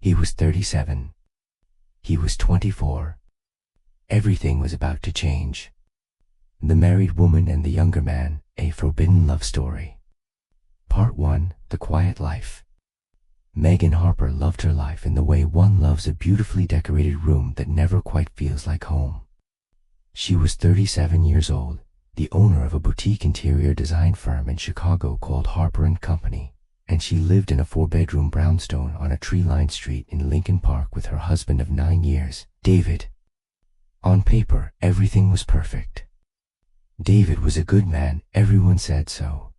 He was 37. He was 24. Everything was about to change. The Married Woman and the Younger Man, a Forbidden Love Story. Part 1, The Quiet Life. Megan Harper loved her life in the way one loves a beautifully decorated room that never quite feels like home. She was 37 years old, the owner of a boutique interior design firm in Chicago called Harper & Company, and she lived in a 4-bedroom brownstone on a tree-lined street in Lincoln Park with her husband of 9 years, David. On paper, everything was perfect. David was a good man, everyone said so.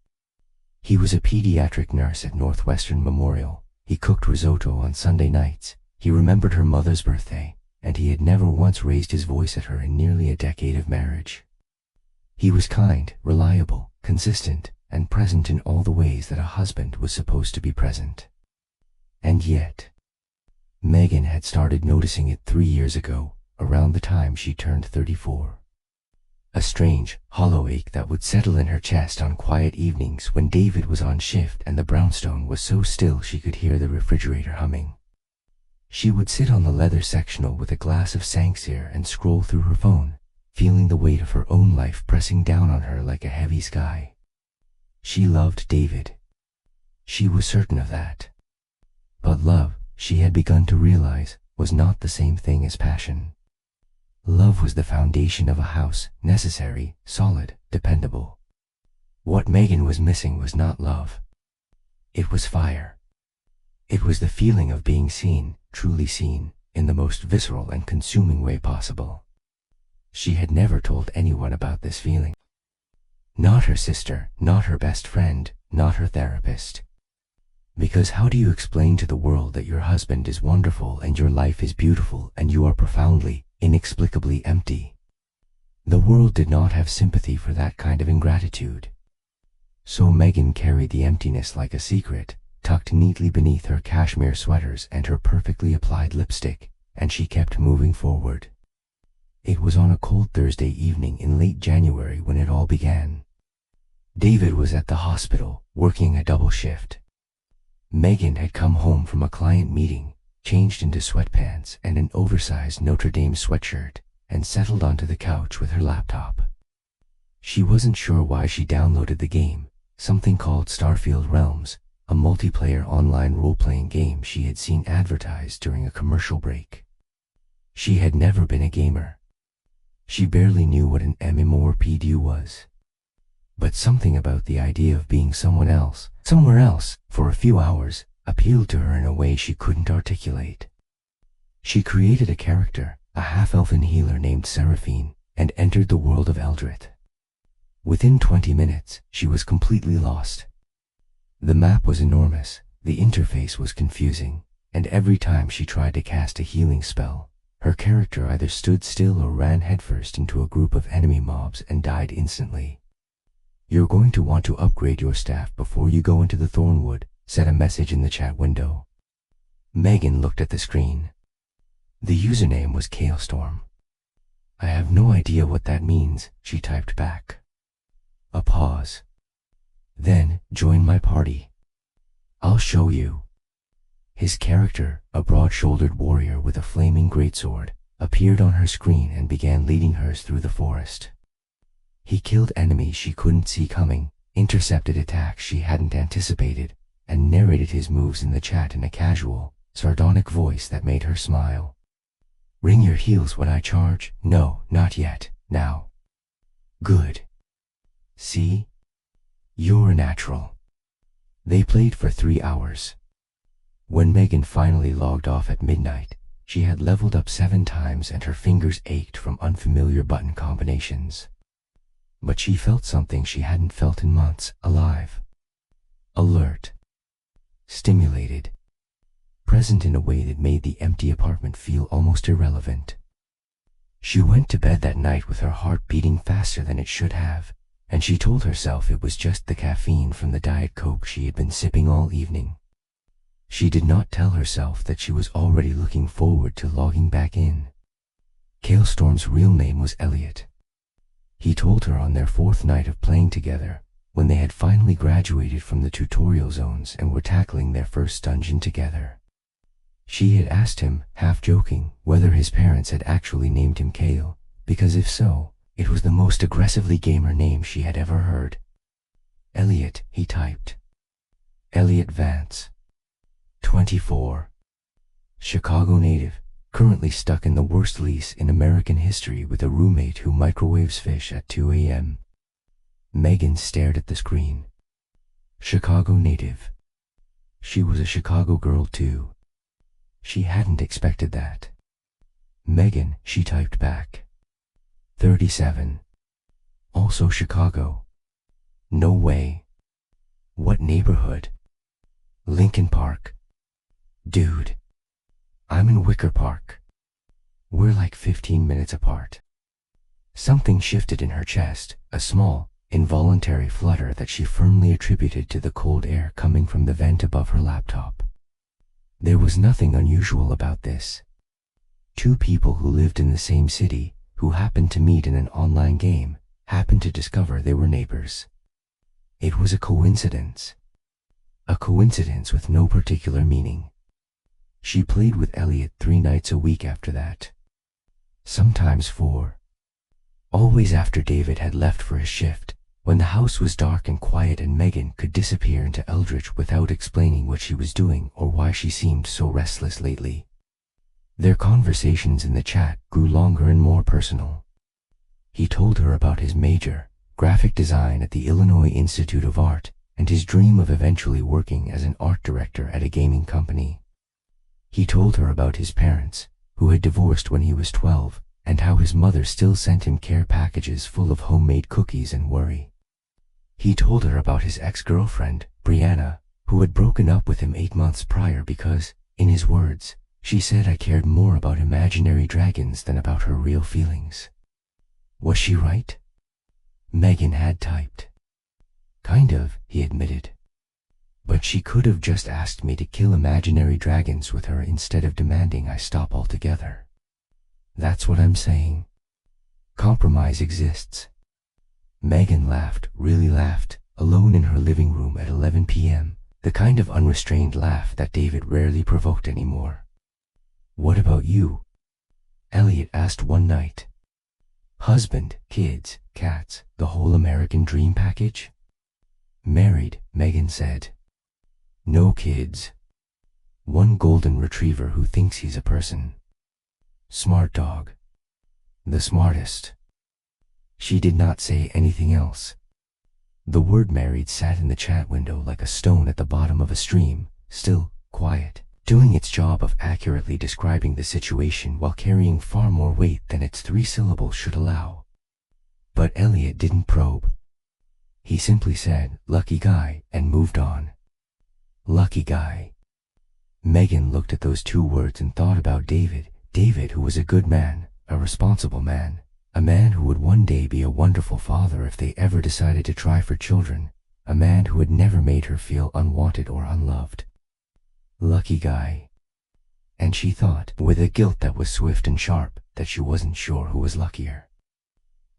He was a pediatric nurse at Northwestern Memorial. He cooked risotto on Sunday nights. He remembered her mother's birthday, and he had never once raised his voice at her in nearly a decade of marriage. He was kind, reliable, consistent, and present in all the ways that a husband was supposed to be present. And yet, Megan had started noticing it 3 years ago, around the time she turned 34. A strange, hollow ache that would settle in her chest on quiet evenings when David was on shift and the brownstone was so still she could hear the refrigerator humming. She would sit on the leather sectional with a glass of Sancerre and scroll through her phone, feeling the weight of her own life pressing down on her like a heavy sky. She loved David. She was certain of that. But love, she had begun to realize, was not the same thing as passion. Love was the foundation of a house, necessary, solid, dependable. What Megan was missing was not love. It was fire. It was the feeling of being seen, truly seen, in the most visceral and consuming way possible. She had never told anyone about this feeling. Not her sister, not her best friend, not her therapist. Because how do you explain to the world that your husband is wonderful and your life is beautiful and you are profoundly, inexplicably empty? The world did not have sympathy for that kind of ingratitude. So Megan carried the emptiness like a secret, tucked neatly beneath her cashmere sweaters and her perfectly applied lipstick, and she kept moving forward. It was on a cold Thursday evening in late January when it all began. David was at the hospital, working a double shift. Megan had come home from a client meeting, changed into sweatpants and an oversized Notre Dame sweatshirt, and settled onto the couch with her laptop. She wasn't sure why she downloaded the game, something called Starfield Realms, a multiplayer online role-playing game she had seen advertised during a commercial break. She had never been a gamer. She barely knew what an MMORPG was. But something about the idea of being someone else, somewhere else, for a few hours, appealed to her in a way she couldn't articulate. She created a character, a half-elfin healer named Seraphine, and entered the world of Eldritch. Within 20 minutes, she was completely lost. The map was enormous, the interface was confusing, and every time she tried to cast a healing spell, her character either stood still or ran headfirst into a group of enemy mobs and died instantly. "You're going to want to upgrade your staff before you go into the Thornwood," said a message in the chat window. Megan looked at the screen. The username was Kalestorm. "I have no idea what that means," she typed back. A pause. "Then, join my party. I'll show you." His character, a broad-shouldered warrior with a flaming greatsword, appeared on her screen and began leading her through the forest. He killed enemies she couldn't see coming, intercepted attacks she hadn't anticipated, and narrated his moves in the chat in a casual, sardonic voice that made her smile. "Ring your heels when I charge? No, not yet, now. Good. See? You're a natural." They played for 3 hours. When Megan finally logged off at midnight, she had leveled up 7 times and her fingers ached from unfamiliar button combinations. But she felt something she hadn't felt in months, alive. Alert. Stimulated. Present in a way that made the empty apartment feel almost irrelevant. She went to bed that night with her heart beating faster than it should have, and she told herself it was just the caffeine from the Diet Coke she had been sipping all evening. She did not tell herself that she was already looking forward to logging back in. Kalestorm's real name was Elliot. He told her on their 4th night of playing together, when they had finally graduated from the tutorial zones and were tackling their first dungeon together. She had asked him, half joking, whether his parents had actually named him Kale, because if so, it was the most aggressively gamer name she had ever heard. Elliot, he typed. Elliot Vance. 24. Chicago native, currently stuck in the worst lease in American history with a roommate who microwaves fish at 2 a.m. Megan stared at the screen. Chicago native. She was a Chicago girl too. She hadn't expected that. Megan, she typed back. 37. Also Chicago. No way. What neighborhood? Lincoln Park. Dude. I'm in Wicker Park. We're like 15 minutes apart. Something shifted in her chest, a small, involuntary flutter that she firmly attributed to the cold air coming from the vent above her laptop. There was nothing unusual about this. Two people who lived in the same city, who happened to meet in an online game, happened to discover they were neighbors. It was a coincidence. A coincidence with no particular meaning. She played with Elliot 3 nights a week after that. Sometimes 4. Always after David had left for his shift, when the house was dark and quiet and Megan could disappear into Eldritch without explaining what she was doing or why she seemed so restless lately. Their conversations in the chat grew longer and more personal. He told her about his major, graphic design at the Illinois Institute of Art, and his dream of eventually working as an art director at a gaming company. He told her about his parents, who had divorced when he was 12, and how his mother still sent him care packages full of homemade cookies and worry. He told her about his ex-girlfriend, Brianna, who had broken up with him 8 months prior because, in his words, she said I cared more about imaginary dragons than about her real feelings. Was she right? Megan had typed. Kind of, he admitted. But she could have just asked me to kill imaginary dragons with her instead of demanding I stop altogether. That's what I'm saying. Compromise exists. Megan laughed, really laughed, alone in her living room at 11 p.m., the kind of unrestrained laugh that David rarely provoked anymore. What about you? Elliot asked one night. Husband, kids, cats, the whole American dream package? Married, Megan said. No kids. One golden retriever who thinks he's a person. Smart dog. The smartest. She did not say anything else. The word married sat in the chat window like a stone at the bottom of a stream, still, quiet, doing its job of accurately describing the situation while carrying far more weight than its 3 syllables should allow. But Elliot didn't probe. He simply said, "Lucky guy," and moved on. Lucky guy. Megan looked at those 2 words and thought about David, David who was a good man, a responsible man, a man who would one day be a wonderful father if they ever decided to try for children, a man who had never made her feel unwanted or unloved. Lucky guy. And she thought, with a guilt that was swift and sharp, that she wasn't sure who was luckier.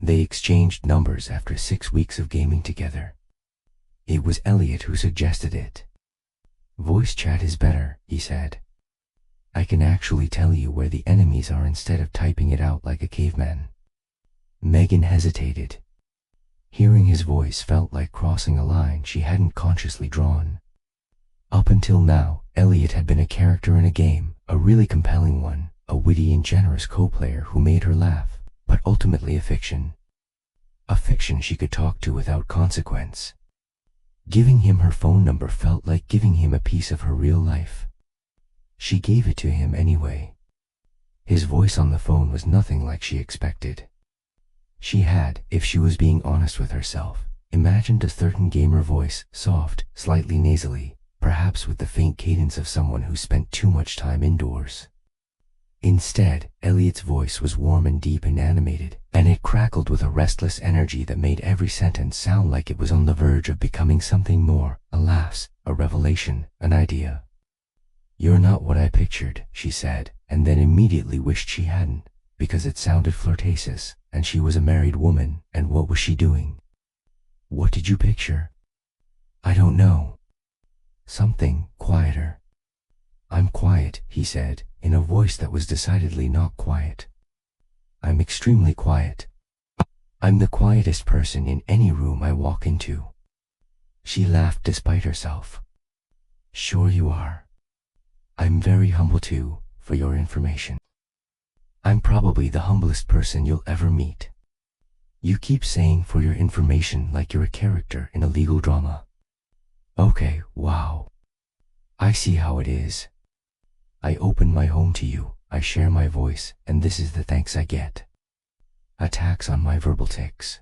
They exchanged numbers after 6 weeks of gaming together. It was Elliot who suggested it. Voice chat is better, he said. I can actually tell you where the enemies are instead of typing it out like a caveman. Megan hesitated. Hearing his voice felt like crossing a line she hadn't consciously drawn. Up until now, Elliot had been a character in a game, a really compelling one, a witty and generous co-player who made her laugh, but ultimately a fiction. A fiction she could talk to without consequence. Giving him her phone number felt like giving him a piece of her real life. She gave it to him anyway. His voice on the phone was nothing like she expected. She had, if she was being honest with herself, imagined a certain gamer voice, soft, slightly nasally, perhaps with the faint cadence of someone who spent too much time indoors. Instead, Elliot's voice was warm and deep and animated, and it crackled with a restless energy that made every sentence sound like it was on the verge of becoming something more, a laugh, a revelation, an idea. You're not what I pictured, she said, and then immediately wished she hadn't, because it sounded flirtatious, and she was a married woman, and what was she doing? What did you picture? I don't know. Something quieter. I'm quiet, he said, in a voice that was decidedly not quiet. I'm extremely quiet. I'm the quietest person in any room I walk into. She laughed despite herself. Sure you are. I'm very humble too, for your information. I'm probably the humblest person you'll ever meet. You keep saying for your information like you're a character in a legal drama. Okay, wow. I see how it is. I open my home to you, I share my voice, and this is the thanks I get. Attacks on my verbal tics.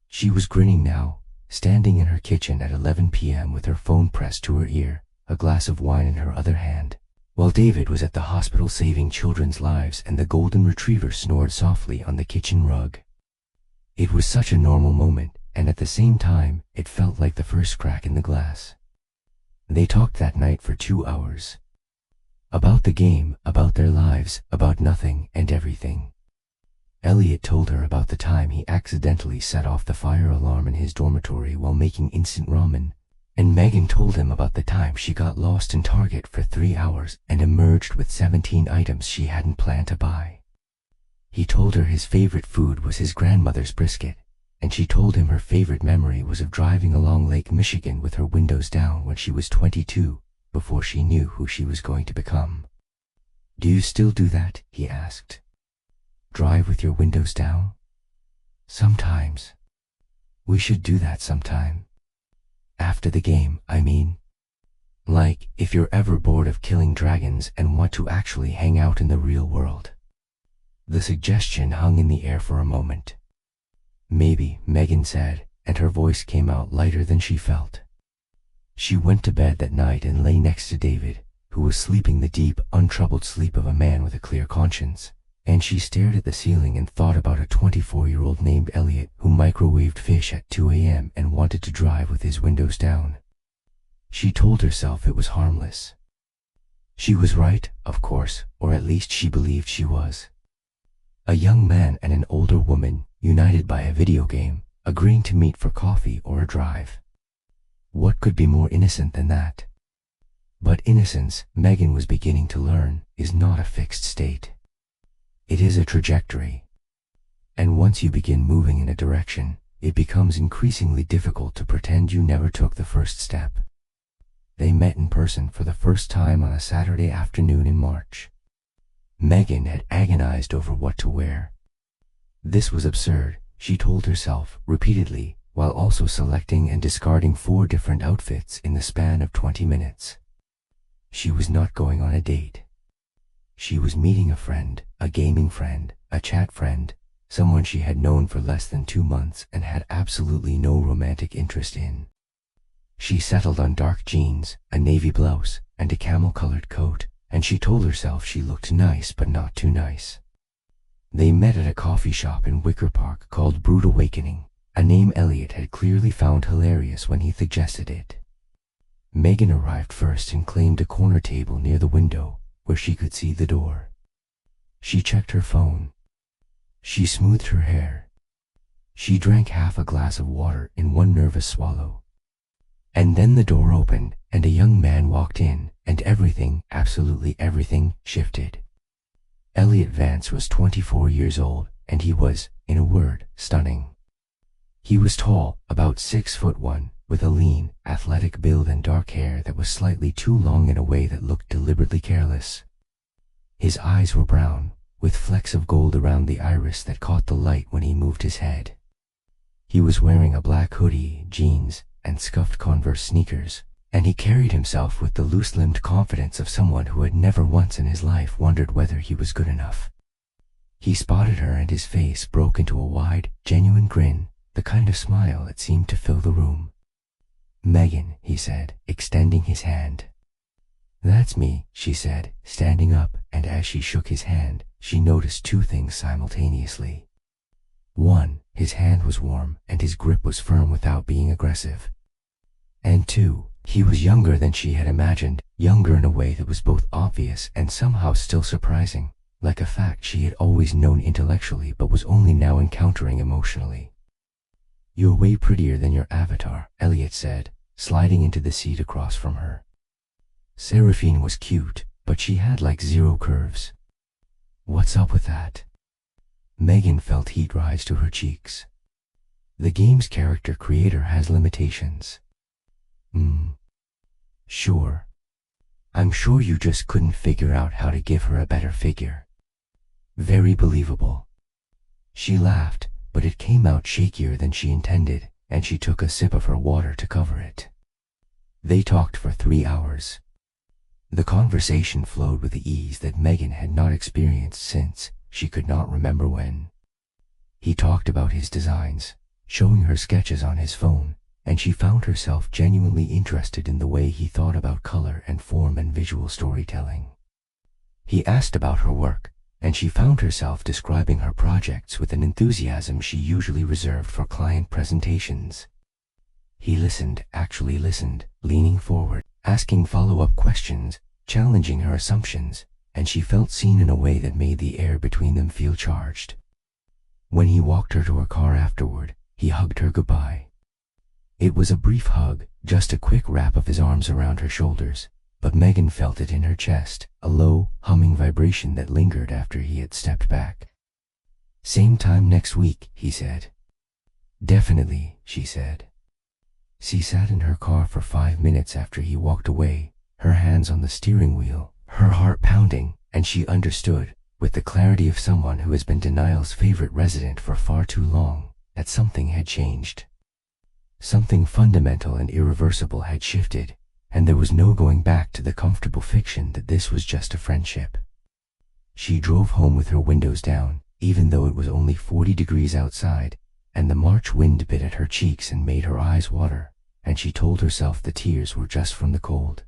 She was grinning now, standing in her kitchen at 11 p.m. with her phone pressed to her ear, a glass of wine in her other hand, while David was at the hospital saving children's lives and the golden retriever snored softly on the kitchen rug. It was such a normal moment, and at the same time, it felt like the first crack in the glass. They talked that night for 2 hours. About the game, about their lives, about nothing and everything. Elliot told her about the time he accidentally set off the fire alarm in his dormitory while making instant ramen, and Megan told him about the time she got lost in Target for 3 hours and emerged with 17 items she hadn't planned to buy. He told her his favorite food was his grandmother's brisket, and she told him her favorite memory was of driving along Lake Michigan with her windows down when she was 22, before she knew who she was going to become. Do you still do that? He asked. Drive with your windows down? Sometimes. We should do that sometime. After the game, I mean. Like, if you're ever bored of killing dragons and want to actually hang out in the real world. The suggestion hung in the air for a moment. Maybe, Megan said, and her voice came out lighter than she felt. She went to bed that night and lay next to David, who was sleeping the deep, untroubled sleep of a man with a clear conscience, and she stared at the ceiling and thought about a 24-year-old named Elliot who microwaved fish at 2 a.m. and wanted to drive with his windows down. She told herself it was harmless. She was right, of course, or at least she believed she was. A young man and an older woman, united by a video game, agreeing to meet for coffee or a drive. What could be more innocent than that? But innocence, Megan was beginning to learn, is not a fixed state. It is a trajectory. And once you begin moving in a direction, it becomes increasingly difficult to pretend you never took the first step. They met in person for the first time on a Saturday afternoon in March. Megan had agonized over what to wear. This was absurd, she told herself repeatedly, while also selecting and discarding 4 different outfits in the span of 20 minutes. She was not going on a date. She was meeting a friend, a gaming friend, a chat friend, someone she had known for less than 2 months and had absolutely no romantic interest in. She settled on dark jeans, a navy blouse, and a camel-colored coat, and she told herself she looked nice but not too nice. They met at a coffee shop in Wicker Park called Brood Awakening, a name Elliot had clearly found hilarious when he suggested it. Megan arrived first and claimed a corner table near the window, where she could see the door. She checked her phone. She smoothed her hair. She drank half a glass of water in one nervous swallow. And then the door opened, and a young man walked in, and everything, absolutely everything, shifted. Elliot Vance was 24 years old, and he was, in a word, stunning. He was tall, about 6'1", with a lean, athletic build and dark hair that was slightly too long in a way that looked deliberately careless. His eyes were brown, with flecks of gold around the iris that caught the light when he moved his head. He was wearing a black hoodie, jeans, and scuffed Converse sneakers, and he carried himself with the loose-limbed confidence of someone who had never once in his life wondered whether he was good enough. He spotted her and his face broke into a wide, genuine grin, the kind of smile that seemed to fill the room. "Megan," he said, extending his hand. "That's me," she said, standing up, and as she shook his hand, she noticed 2 things simultaneously. 1, his hand was warm, and his grip was firm without being aggressive. And 2, he was younger than she had imagined, younger in a way that was both obvious and somehow still surprising, like a fact she had always known intellectually but was only now encountering emotionally. "You're way prettier than your avatar," Elliot said, sliding into the seat across from her. Seraphine was cute, but she had like zero curves. What's up with that? Megan felt heat rise to her cheeks. The game's character creator has limitations. Sure. I'm sure you just couldn't figure out how to give her a better figure. Very believable. She laughed, but it came out shakier than she intended, and she took a sip of her water to cover it. They talked for 3 hours. The conversation flowed with the ease that Megan had not experienced since she could not remember when. He talked about his designs, showing her sketches on his phone, and she found herself genuinely interested in the way he thought about color and form and visual storytelling. He asked about her work, and she found herself describing her projects with an enthusiasm she usually reserved for client presentations. He listened, actually listened, leaning forward, asking follow-up questions, challenging her assumptions, and she felt seen in a way that made the air between them feel charged. When he walked her to her car afterward, he hugged her goodbye. It was a brief hug, just a quick wrap of his arms around her shoulders, but Megan felt it in her chest, a low, humming vibration that lingered after he had stepped back. "Same time next week," he said. "Definitely," she said. She sat in her car for 5 minutes after he walked away, her hands on the steering wheel, her heart pounding, and she understood, with the clarity of someone who has been denial's favorite resident for far too long, that something had changed. Something fundamental and irreversible had shifted, and there was no going back to the comfortable fiction that this was just a friendship. She drove home with her windows down, even though it was only 40 degrees outside, and the March wind bit at her cheeks and made her eyes water, and she told herself the tears were just from the cold.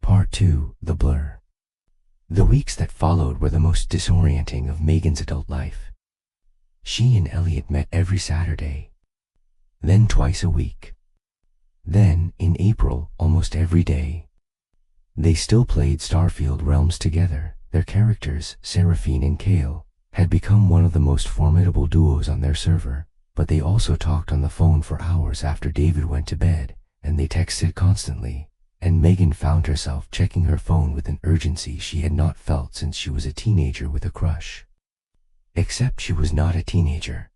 Part 2, The Blur. The weeks that followed were the most disorienting of Megan's adult life. She and Elliot met every Saturday, then twice a week. Then, in April, almost every day. They still played Starfield Realms together. Their characters, Seraphine and Kale, had become one of the most formidable duos on their server, but they also talked on the phone for hours after David went to bed, and they texted constantly, and Megan found herself checking her phone with an urgency she had not felt since she was a teenager with a crush. Except she was not a teenager.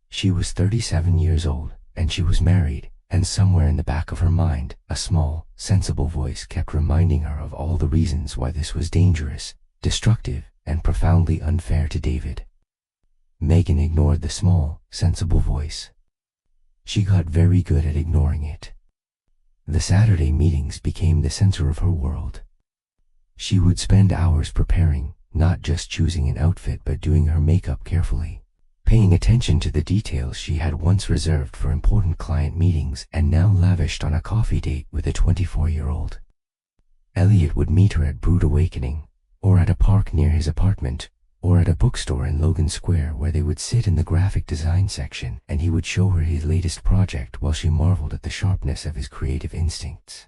She was 37 years old, and she was married, and somewhere in the back of her mind, a small, sensible voice kept reminding her of all the reasons why this was dangerous, destructive, and profoundly unfair to David. Megan ignored the small, sensible voice. She got very good at ignoring it. The Saturday meetings became the center of her world. She would spend hours preparing, not just choosing an outfit but doing her makeup carefully, paying attention to the details she had once reserved for important client meetings and now lavished on a coffee date with a 24-year-old. Elliot would meet her at Brood Awakening, or at a park near his apartment, or at a bookstore in Logan Square where they would sit in the graphic design section and he would show her his latest project while she marveled at the sharpness of his creative instincts.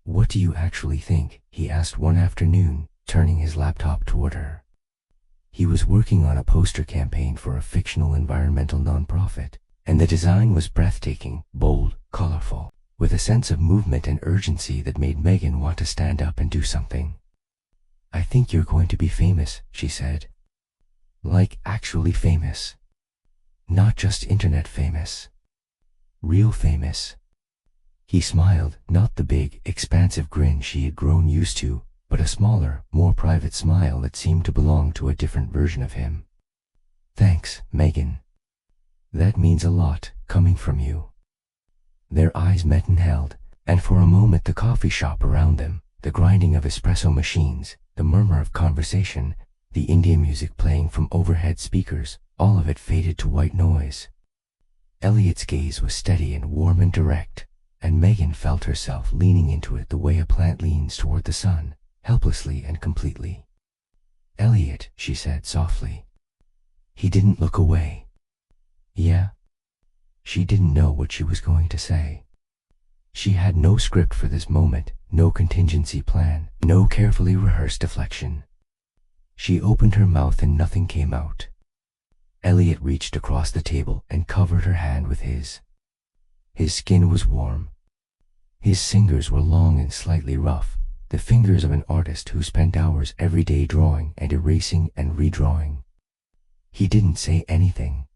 "What do you actually think?" he asked one afternoon, turning his laptop toward her. He was working on a poster campaign for a fictional environmental nonprofit, and the design was breathtaking, bold, colorful, with a sense of movement and urgency that made Megan want to stand up and do something. "I think you're going to be famous," she said. "Like actually famous. Not just internet famous. Real famous." He smiled, not the big, expansive grin she had grown used to, but a smaller, more private smile that seemed to belong to a different version of him. "Thanks, Megan. That means a lot, coming from you." Their eyes met and held, and for a moment the coffee shop around them, the grinding of espresso machines, the murmur of conversation, the Indian music playing from overhead speakers, all of it faded to white noise. Elliot's gaze was steady and warm and direct, and Megan felt herself leaning into it the way a plant leans toward the sun, helplessly and completely. "Elliot," she said softly. He didn't look away. "Yeah?" She didn't know what she was going to say. She had no script for this moment, no contingency plan, no carefully rehearsed deflection. She opened her mouth and nothing came out. Elliot reached across the table and covered her hand with his. His skin was warm. His fingers were long and slightly rough, the fingers of an artist who spent hours every day drawing and erasing and redrawing. He didn't say anything.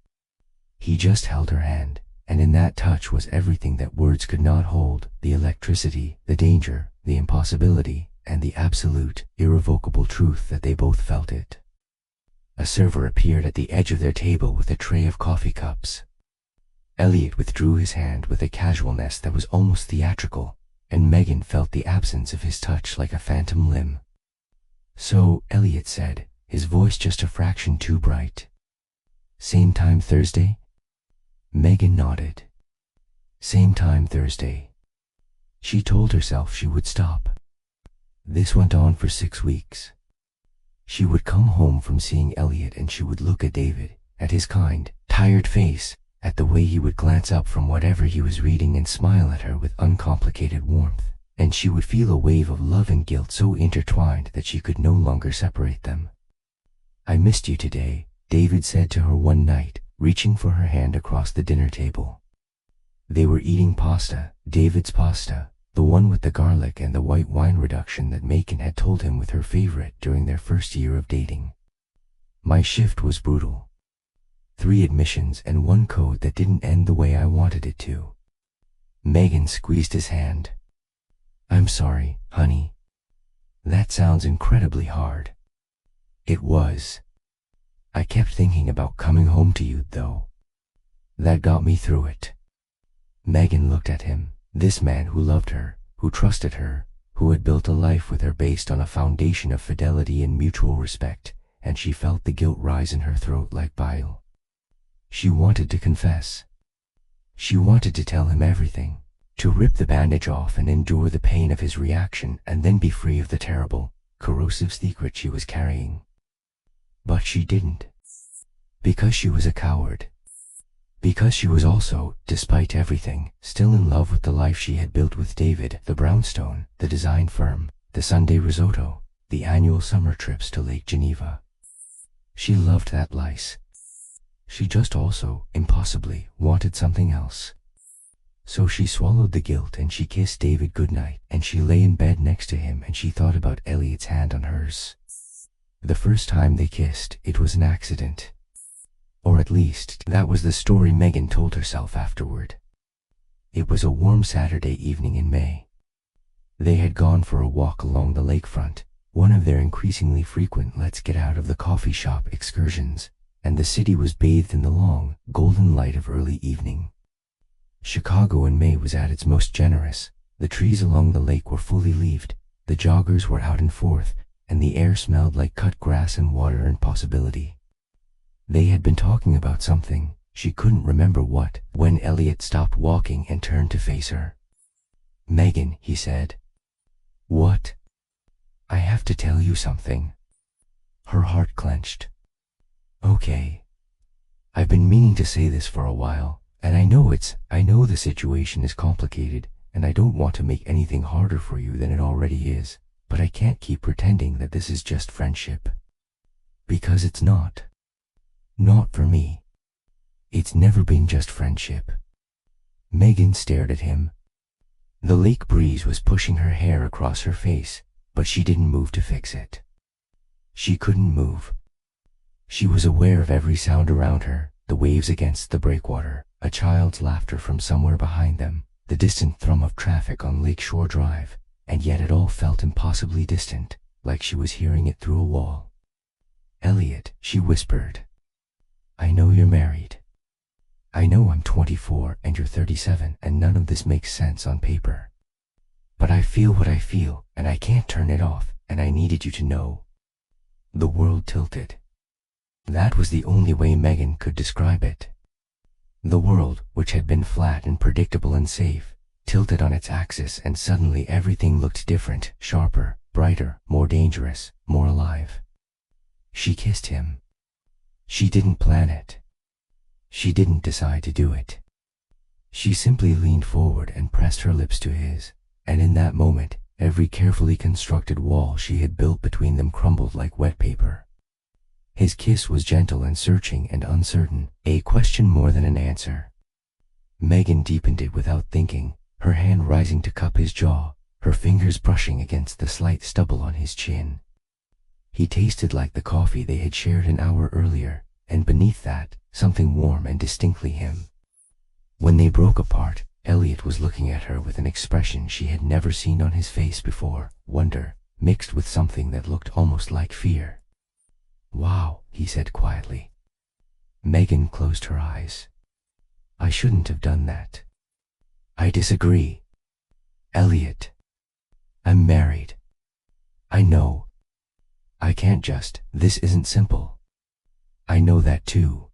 He just held her hand, and in that touch was everything that words could not hold: the electricity, the danger, the impossibility, and the absolute, irrevocable truth that they both felt it. A server appeared at the edge of their table with a tray of coffee cups. Elliot withdrew his hand with a casualness that was almost theatrical, and Megan felt the absence of his touch like a phantom limb. "So," Elliot said, his voice just a fraction too bright. "Same time Thursday?" Megan nodded. "Same time Thursday." She told herself she would stop. This went on for 6 weeks. She would come home from seeing Elliot and she would look at David, at his kind, tired face, at the way he would glance up from whatever he was reading and smile at her with uncomplicated warmth, and she would feel a wave of love and guilt so intertwined that she could no longer separate them. "I missed you today," David said to her one night, reaching for her hand across the dinner table. They were eating pasta, David's pasta, the one with the garlic and the white wine reduction that Megan had told him was her favorite during their first year of dating. "My shift was brutal. 3 admissions and 1 code that didn't end the way I wanted it to." Megan squeezed his hand. "I'm sorry, honey. That sounds incredibly hard." It was. "I kept thinking about coming home to you, though. That got me through it." Megan looked at him, this man who loved her, who trusted her, who had built a life with her based on a foundation of fidelity and mutual respect, and she felt the guilt rise in her throat like bile. She wanted to confess. She wanted to tell him everything, to rip the bandage off and endure the pain of his reaction and then be free of the terrible, corrosive secret she was carrying. But she didn't. Because she was a coward. Because she was also, despite everything, still in love with the life she had built with David, the brownstone, the design firm, the Sunday risotto, the annual summer trips to Lake Geneva. She loved that life. She just also, impossibly, wanted something else. So she swallowed the guilt and she kissed David goodnight, and she lay in bed next to him and she thought about Elliot's hand on hers. The first time they kissed, it was an accident. Or at least, that was the story Megan told herself afterward. It was a warm Saturday evening in May. They had gone for a walk along the lakefront, one of their increasingly frequent let's-get-out-of-the-coffee-shop excursions, and the city was bathed in the long, golden light of early evening. Chicago in May was at its most generous. The trees along the lake were fully leaved, the joggers were out and forth, and the air smelled like cut grass and water and possibility. They had been talking about something, she couldn't remember what, when Elliot stopped walking and turned to face her. "Megan," he said. "What?" "I have to tell you something." Her heart clenched. "Okay. I've been meaning to say this for a while, and I know the situation is complicated, and I don't want to make anything harder for you than it already is, but I can't keep pretending that this is just friendship. Because it's not. Not for me. It's never been just friendship." Megan stared at him. The lake breeze was pushing her hair across her face, but she didn't move to fix it. She couldn't move. She was aware of every sound around her, the waves against the breakwater, a child's laughter from somewhere behind them, the distant thrum of traffic on Lakeshore Drive, and yet it all felt impossibly distant, like she was hearing it through a wall. "Elliot," she whispered. "I know you're married. I know I'm 24 and you're 37 and none of this makes sense on paper. But I feel what I feel and I can't turn it off, and I needed you to know." The world tilted. That was the only way Megan could describe it. The world, which had been flat and predictable and safe, tilted on its axis and suddenly everything looked different, sharper, brighter, more dangerous, more alive. She kissed him. She didn't plan it. She didn't decide to do it. She simply leaned forward and pressed her lips to his, and in that moment, every carefully constructed wall she had built between them crumbled like wet paper. His kiss was gentle and searching and uncertain, a question more than an answer. Megan deepened it without thinking, her hand rising to cup his jaw, her fingers brushing against the slight stubble on his chin. He tasted like the coffee they had shared an hour earlier, and beneath that, something warm and distinctly him. When they broke apart, Elliot was looking at her with an expression she had never seen on his face before, wonder, mixed with something that looked almost like fear. "Wow," he said quietly. Megan closed her eyes. "I shouldn't have done that." "I disagree. Elliot, I'm married. I know. I can't just, this isn't simple. I know that too."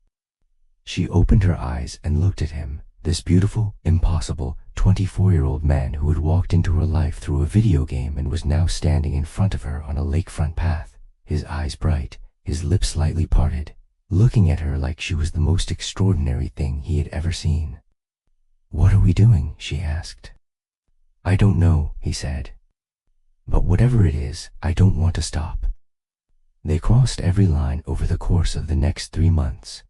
She opened her eyes and looked at him, this beautiful, impossible, 24-year-old man who had walked into her life through a video game and was now standing in front of her on a lakefront path, his eyes bright, his lips slightly parted, looking at her like she was the most extraordinary thing he had ever seen. "What are we doing?" she asked. "I don't know," he said. "But whatever it is, I don't want to stop." They crossed every line over the course of the next 3 months.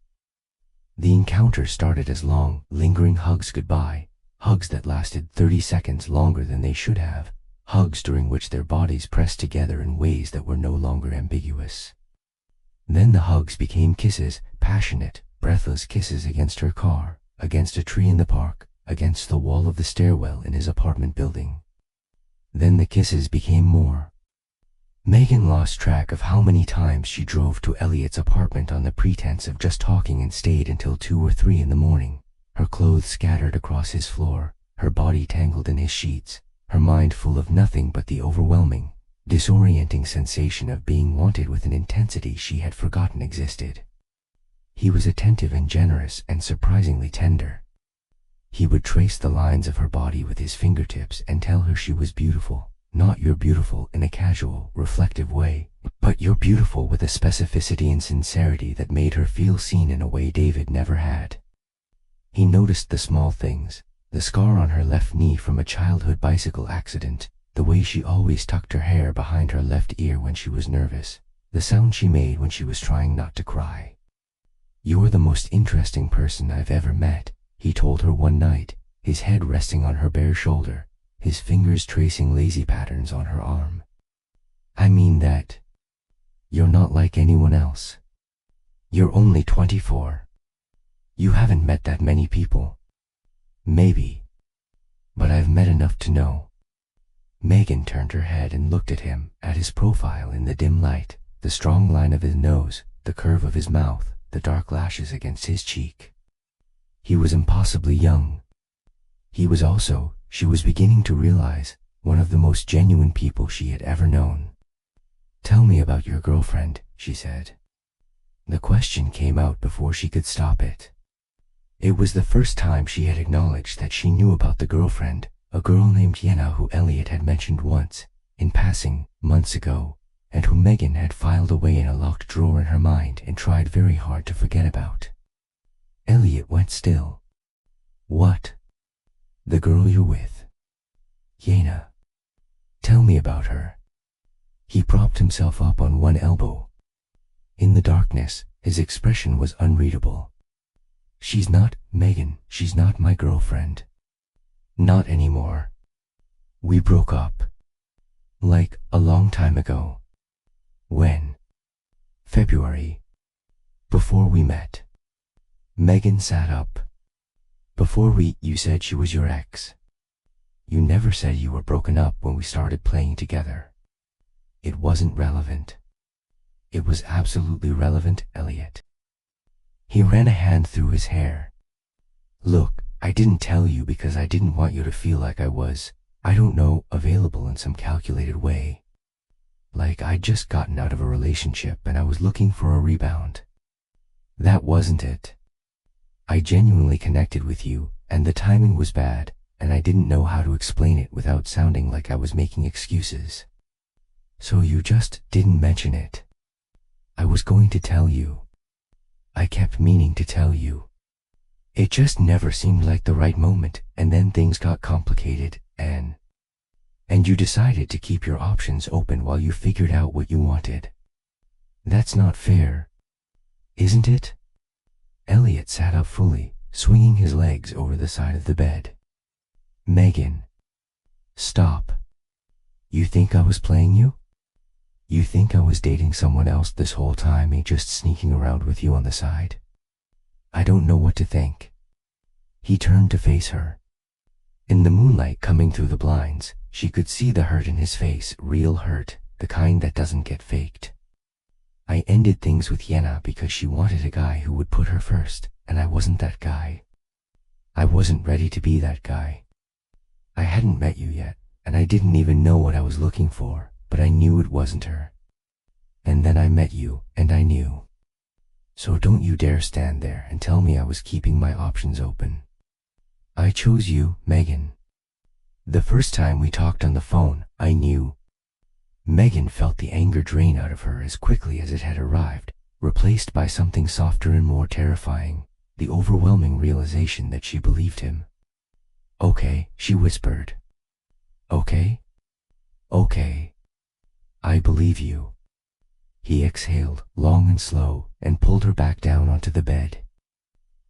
The encounter started as long, lingering hugs goodbye, hugs that lasted 30 seconds longer than they should have, hugs during which their bodies pressed together in ways that were no longer ambiguous. Then the hugs became kisses, passionate, breathless kisses against her car, against a tree in the park, against the wall of the stairwell in his apartment building. Then the kisses became more. Megan lost track of how many times she drove to Elliot's apartment on the pretense of just talking and stayed until 2 or 3 in the morning, her clothes scattered across his floor, her body tangled in his sheets, her mind full of nothing but the overwhelming, disorienting sensation of being wanted with an intensity she had forgotten existed. He was attentive and generous and surprisingly tender. He would trace the lines of her body with his fingertips and tell her she was beautiful. Not "you're beautiful" in a casual, reflective way, but "you're beautiful" with a specificity and sincerity that made her feel seen in a way David never had. He noticed the small things, the scar on her left knee from a childhood bicycle accident, the way she always tucked her hair behind her left ear when she was nervous, the sound she made when she was trying not to cry. "You're the most interesting person I've ever met," he told her one night, his head resting on her bare shoulder, his fingers tracing lazy patterns on her arm. "I mean that. You're not like anyone else. You're only 24. You haven't met that many people. Maybe. But I've met enough to know." Megan turned her head and looked at him, at his profile in the dim light, the strong line of his nose, the curve of his mouth, the dark lashes against his cheek. He was impossibly young. He was also, she was beginning to realize, one of the most genuine people she had ever known. "Tell me about your girlfriend," she said. The question came out before she could stop it. It was the first time she had acknowledged that she knew about the girlfriend, a girl named Yenna who Elliot had mentioned once, in passing, months ago, and whom Megan had filed away in a locked drawer in her mind and tried very hard to forget about. Elliot went still. "What?" "The girl you're with. Yenna. Tell me about her." He propped himself up on one elbow. In the darkness, his expression was unreadable. "She's not, Megan, she's not my girlfriend. Not anymore. We broke up. Like, a long time ago." "When?" "February. Before we met." Megan sat up. You said she was your ex. You never said you were broken up when we started playing together. It wasn't relevant." "It was absolutely relevant, Elliot." He ran a hand through his hair. "Look, I didn't tell you because I didn't want you to feel like I was, I don't know, available in some calculated way. Like I'd just gotten out of a relationship and I was looking for a rebound. That wasn't it. I genuinely connected with you, and the timing was bad, and I didn't know how to explain it without sounding like I was making excuses. So you just didn't mention it. I was going to tell you. I kept meaning to tell you. It just never seemed like the right moment, and then things got complicated, and you decided to keep your options open while you figured out what you wanted. That's not fair, isn't it?" Elliot sat up fully, swinging his legs over the side of the bed. Megan, stop. You think I was playing you? You think I was dating someone else this whole time and just sneaking around with you on the side? I don't know what to think. He turned to face her. In the moonlight coming through the blinds, she could see the hurt in his face, real hurt, the kind that doesn't get faked. I ended things with Yenna because she wanted a guy who would put her first, and I wasn't that guy. I wasn't ready to be that guy. I hadn't met you yet, and I didn't even know what I was looking for, but I knew it wasn't her. And then I met you, and I knew. So don't you dare stand there and tell me I was keeping my options open. I chose you, Megan. The first time we talked on the phone, I knew. Megan felt the anger drain out of her as quickly as it had arrived, replaced by something softer and more terrifying, the overwhelming realization that she believed him. Okay, she whispered. Okay? Okay. I believe you. He exhaled, long and slow, and pulled her back down onto the bed.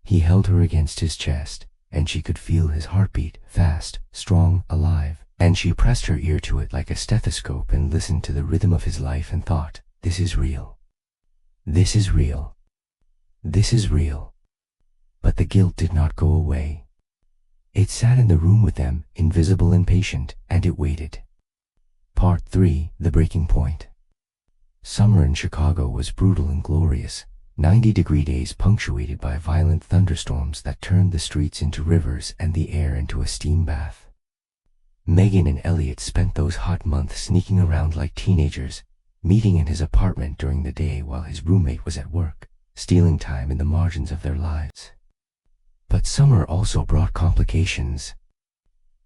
He held her against his chest, and she could feel his heartbeat, fast, strong, alive, and she pressed her ear to it like a stethoscope and listened to the rhythm of his life and thought, this is real. This is real. This is real. But the guilt did not go away. It sat in the room with them, invisible and patient, and it waited. Part 3, The Breaking Point. Summer in Chicago was brutal and glorious, 90-degree days punctuated by violent thunderstorms that turned the streets into rivers and the air into a steam bath. Megan and Elliot spent those hot months sneaking around like teenagers, meeting in his apartment during the day while his roommate was at work, stealing time in the margins of their lives. But summer also brought complications.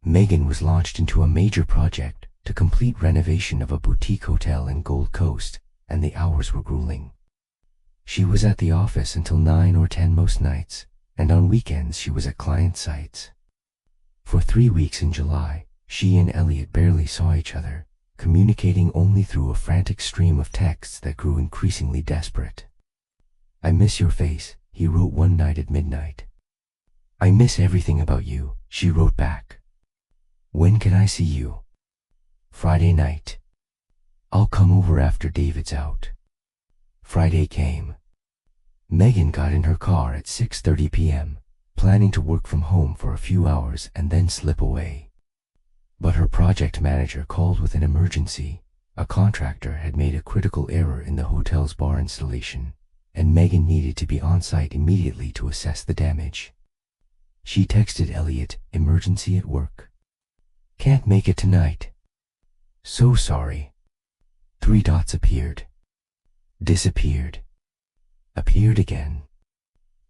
Megan was launched into a major project to complete renovation of a boutique hotel in Gold Coast, and the hours were grueling. She was at the office until 9 or 10 most nights, and on weekends she was at client sites. For 3 weeks in July, she and Elliot barely saw each other, communicating only through a frantic stream of texts that grew increasingly desperate. I miss your face, he wrote one night at midnight. I miss everything about you, she wrote back. When can I see you? Friday night. I'll come over after David's out. Friday came. Megan got in her car at 6:30 p.m., planning to work from home for a few hours and then slip away. But her project manager called with an emergency. A contractor had made a critical error in the hotel's bar installation, and Megan needed to be on site immediately to assess the damage. She texted Elliot, emergency at work. Can't make it tonight. So sorry. 3 dots appeared. Disappeared. Appeared again.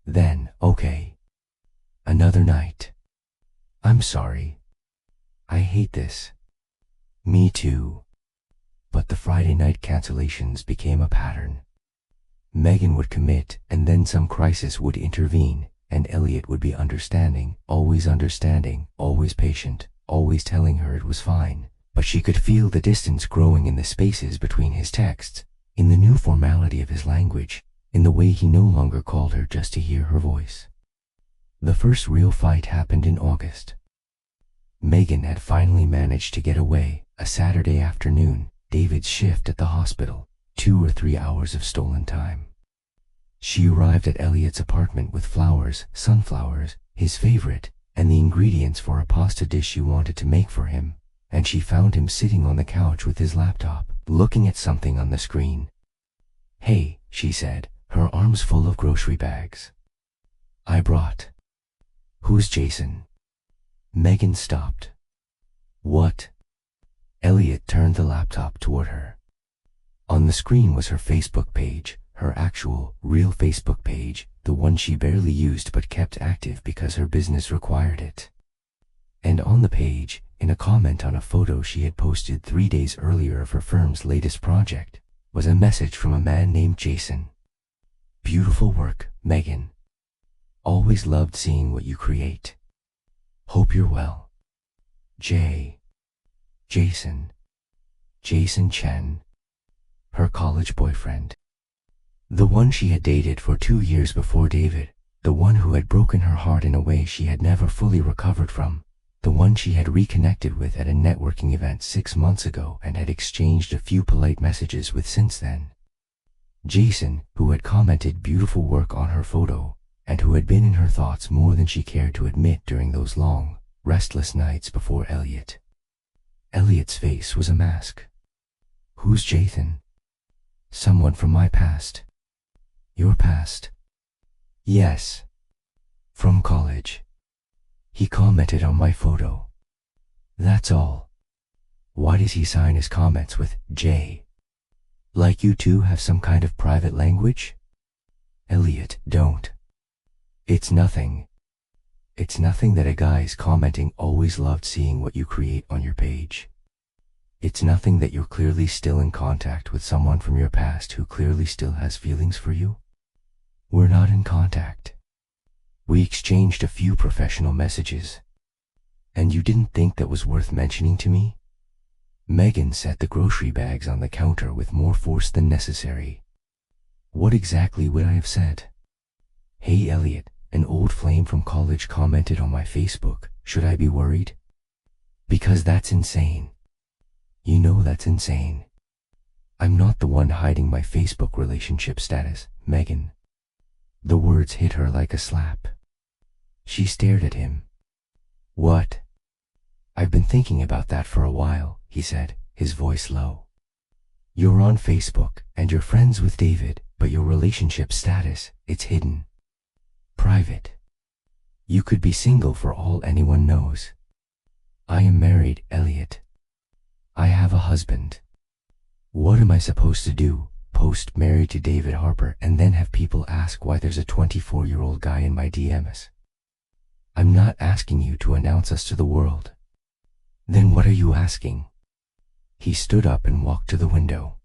Then, okay. Another night. I'm sorry. I hate this. Me too. But the Friday night cancellations became a pattern. Megan would commit, and then some crisis would intervene, and Elliot would be understanding, always patient, always telling her it was fine. But she could feel the distance growing in the spaces between his texts, in the new formality of his language, in the way he no longer called her just to hear her voice. The first real fight happened in August. Megan had finally managed to get away, a Saturday afternoon, David's shift at the hospital, 2 or 3 hours of stolen time. She arrived at Elliot's apartment with flowers, sunflowers, his favorite, and the ingredients for a pasta dish she wanted to make for him, and she found him sitting on the couch with his laptop, looking at something on the screen. Hey, she said, her arms full of grocery bags. I brought. Who's Jason? Megan stopped. What? Elliot turned the laptop toward her. On the screen was her Facebook page, her actual, real Facebook page, the one she barely used but kept active because her business required it. And on the page, in a comment on a photo she had posted 3 days earlier of her firm's latest project, was a message from a man named Jason. Beautiful work, Megan. Always loved seeing what you create. Hope you're well. Jason Chen. Her college boyfriend. The one she had dated for 2 years before David, the one who had broken her heart in a way she had never fully recovered from, the one she had reconnected with at a networking event 6 months ago and had exchanged a few polite messages with since then. Jason, who had commented beautiful work on her photo, and who had been in her thoughts more than she cared to admit during those long, restless nights before Elliot. Elliot's face was a mask. Who's Jason? Someone from my past. Your past? Yes. From college. He commented on my photo. That's all. Why does he sign his comments with J? Like you two have some kind of private language? Elliot, don't. It's nothing. It's nothing that a guy's commenting always loved seeing what you create on your page. It's nothing that you're clearly still in contact with someone from your past who clearly still has feelings for you. We're not in contact. We exchanged a few professional messages. And you didn't think that was worth mentioning to me? Megan set the grocery bags on the counter with more force than necessary. What exactly would I have said? Hey Elliot, an old flame from college commented on my Facebook. Should I be worried? Because that's insane. You know that's insane. I'm not the one hiding my Facebook relationship status, Megan. The words hit her like a slap. She stared at him. What? I've been thinking about that for a while, he said, his voice low. You're on Facebook and you're friends with David, but your relationship status, it's hidden. Private. You could be single for all anyone knows. I am married, Elliot. I have a husband. What am I supposed to do? Post married to David Harper and then have people ask why there's a 24-year-old guy in my DMs? I'm not asking you to announce us to the world. Then what are you asking? He stood up and walked to the window.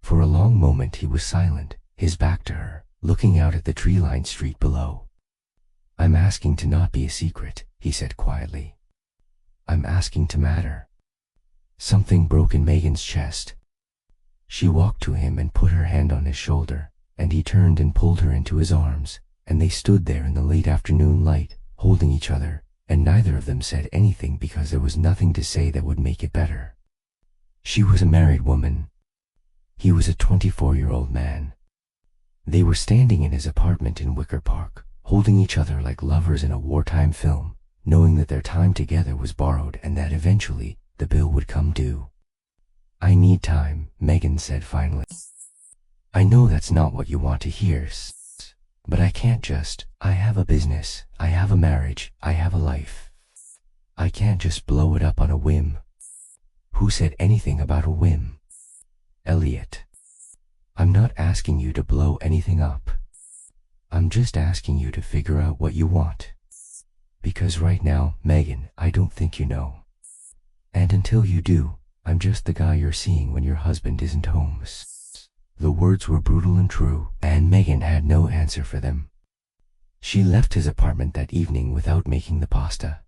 For a long moment he was silent, his back to her, looking out at the tree-lined street below. I'm asking to not be a secret, he said quietly. I'm asking to matter. Something broke in Megan's chest. She walked to him and put her hand on his shoulder, and he turned and pulled her into his arms, and they stood there in the late afternoon light, holding each other, and neither of them said anything because there was nothing to say that would make it better. She was a married woman. He was a 24-year-old man. They were standing in his apartment in Wicker Park, holding each other like lovers in a wartime film, knowing that their time together was borrowed and that eventually the bill would come due. I need time, Megan said finally. I know that's not what you want to hear, but I can't just. I have a business, I have a marriage, I have a life. I can't just blow it up on a whim. Who said anything about a whim? Elliot. I'm not asking you to blow anything up. I'm just asking you to figure out what you want. Because right now, Megan, I don't think you know. And until you do, I'm just the guy you're seeing when your husband isn't home. The words were brutal and true, and Megan had no answer for them. She left his apartment that evening without making the pasta.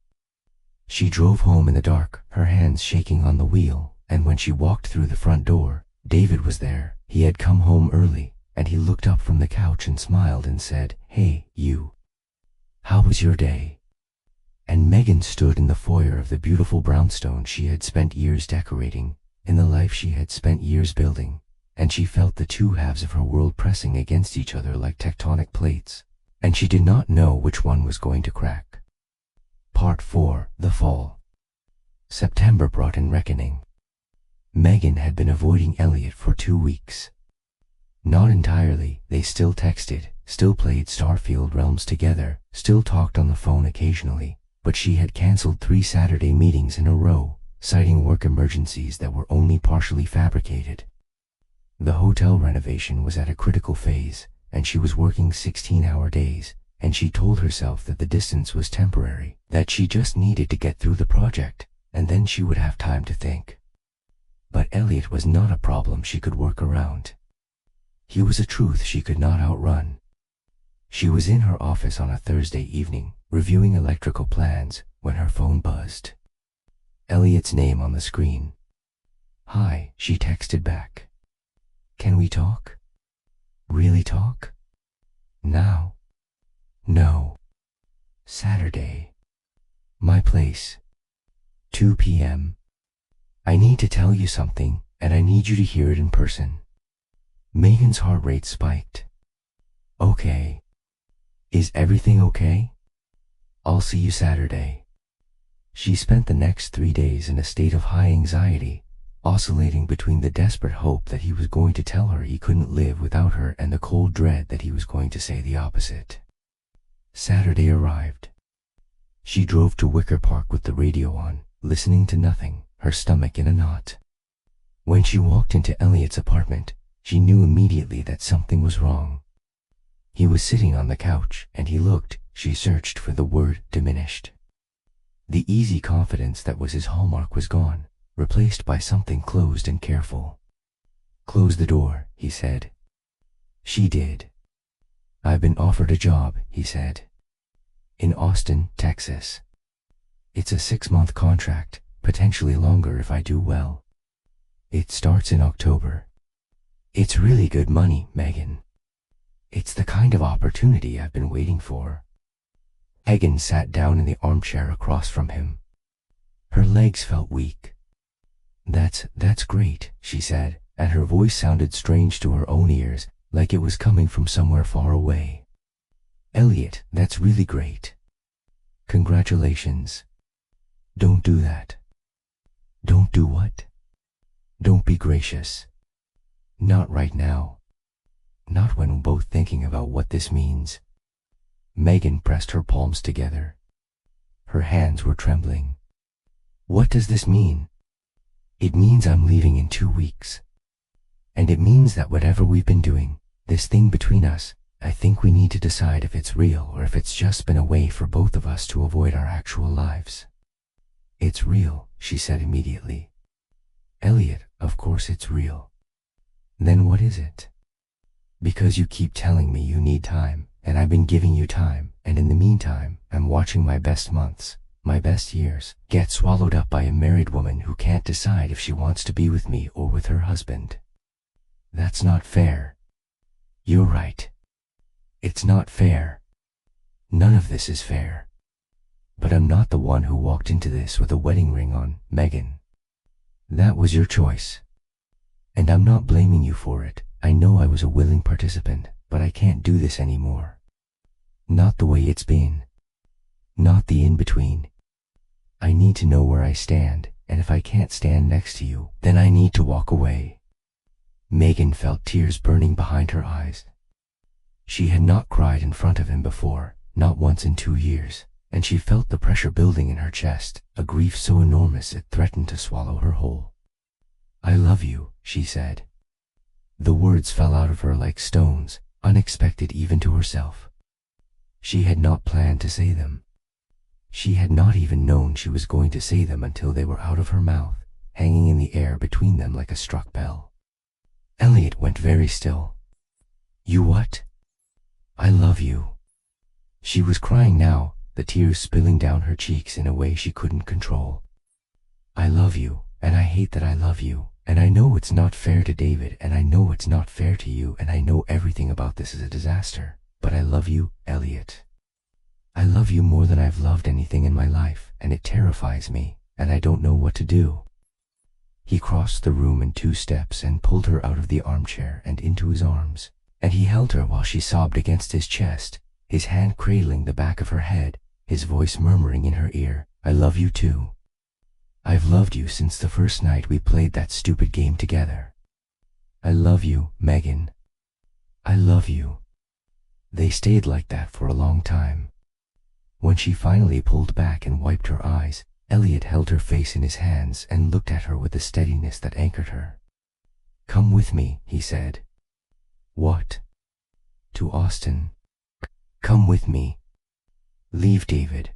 She drove home in the dark, her hands shaking on the wheel, and when she walked through the front door, David was there. He had come home early, and he looked up from the couch and smiled and said, Hey, you. How was your day? And Megan stood in the foyer of the beautiful brownstone she had spent years decorating, in the life she had spent years building, and she felt the two halves of her world pressing against each other like tectonic plates, and she did not know which one was going to crack. Part 4, The Fall. September brought in reckoning. Megan had been avoiding Elliot for 2 weeks. Not entirely, they still texted, still played Starfield Realms together, still talked on the phone occasionally, but she had cancelled 3 Saturday meetings in a row, citing work emergencies that were only partially fabricated. The hotel renovation was at a critical phase, and she was working 16-hour days, and she told herself that the distance was temporary, that she just needed to get through the project, and then she would have time to think. But Elliot was not a problem she could work around. He was a truth she could not outrun. She was in her office on a Thursday evening, reviewing electrical plans, when her phone buzzed. Elliot's name on the screen. Hi, she texted back. Can we talk? Really talk? Now? No. Saturday. My plan. place. 2 p.m. I need to tell you something, and I need you to hear it in person. Megan's heart rate spiked. Okay. Is everything okay? I'll see you Saturday. She spent the next 3 days in a state of high anxiety, oscillating between the desperate hope that he was going to tell her he couldn't live without her and the cold dread that he was going to say the opposite. Saturday arrived. She drove to Wicker Park with the radio on, listening to nothing, her stomach in a knot. When she walked into Elliot's apartment, she knew immediately that something was wrong. He was sitting on the couch, and she searched for the word diminished. The easy confidence that was his hallmark was gone, replaced by something closed and careful. Close the door, he said. She did. I've been offered a job, he said. In Austin, Texas. It's a 6-month contract, potentially longer if I do well. It starts in October. It's really good money, Megan. It's the kind of opportunity I've been waiting for. Megan sat down in the armchair across from him. Her legs felt weak. That's great, she said, and her voice sounded strange to her own ears, like it was coming from somewhere far away. Elliot, that's really great. Congratulations. Don't do that. Don't do what? Don't be gracious. Not right now. Not when we're both thinking about what this means. Megan pressed her palms together. Her hands were trembling. What does this mean? It means I'm leaving in 2 weeks. And it means that whatever we've been doing, this thing between us, I think we need to decide if it's real or if it's just been a way for both of us to avoid our actual lives. It's real, she said immediately. Elliot, of course it's real. Then what is it? Because you keep telling me you need time, and I've been giving you time, and in the meantime, I'm watching my best months, my best years, get swallowed up by a married woman who can't decide if she wants to be with me or with her husband. That's not fair. You're right. It's not fair. None of this is fair. But I'm not the one who walked into this with a wedding ring on, Megan. That was your choice. And I'm not blaming you for it. I know I was a willing participant, but I can't do this anymore. Not the way it's been. Not the in-between. I need to know where I stand, and if I can't stand next to you, then I need to walk away. Megan felt tears burning behind her eyes. She had not cried in front of him before, not once in 2 years, and she felt the pressure building in her chest, a grief so enormous it threatened to swallow her whole. I love you, she said. The words fell out of her like stones, unexpected even to herself. She had not planned to say them. She had not even known she was going to say them until they were out of her mouth, hanging in the air between them like a struck bell. Elliot went very still. You what? I love you. She was crying now, the tears spilling down her cheeks in a way she couldn't control. I love you, and I hate that I love you, and I know it's not fair to David, and I know it's not fair to you, and I know everything about this is a disaster, but I love you, Elliot. I love you more than I've loved anything in my life, and it terrifies me, and I don't know what to do. He crossed the room in 2 steps and pulled her out of the armchair and into his arms, and he held her while she sobbed against his chest, his hand cradling the back of her head, his voice murmuring in her ear, I love you too. I've loved you since the first night we played that stupid game together. I love you, Megan. I love you. They stayed like that for a long time. When she finally pulled back and wiped her eyes, Elliot held her face in his hands and looked at her with a steadiness that anchored her. Come with me, he said. What? To Austin. Come with me. Leave David.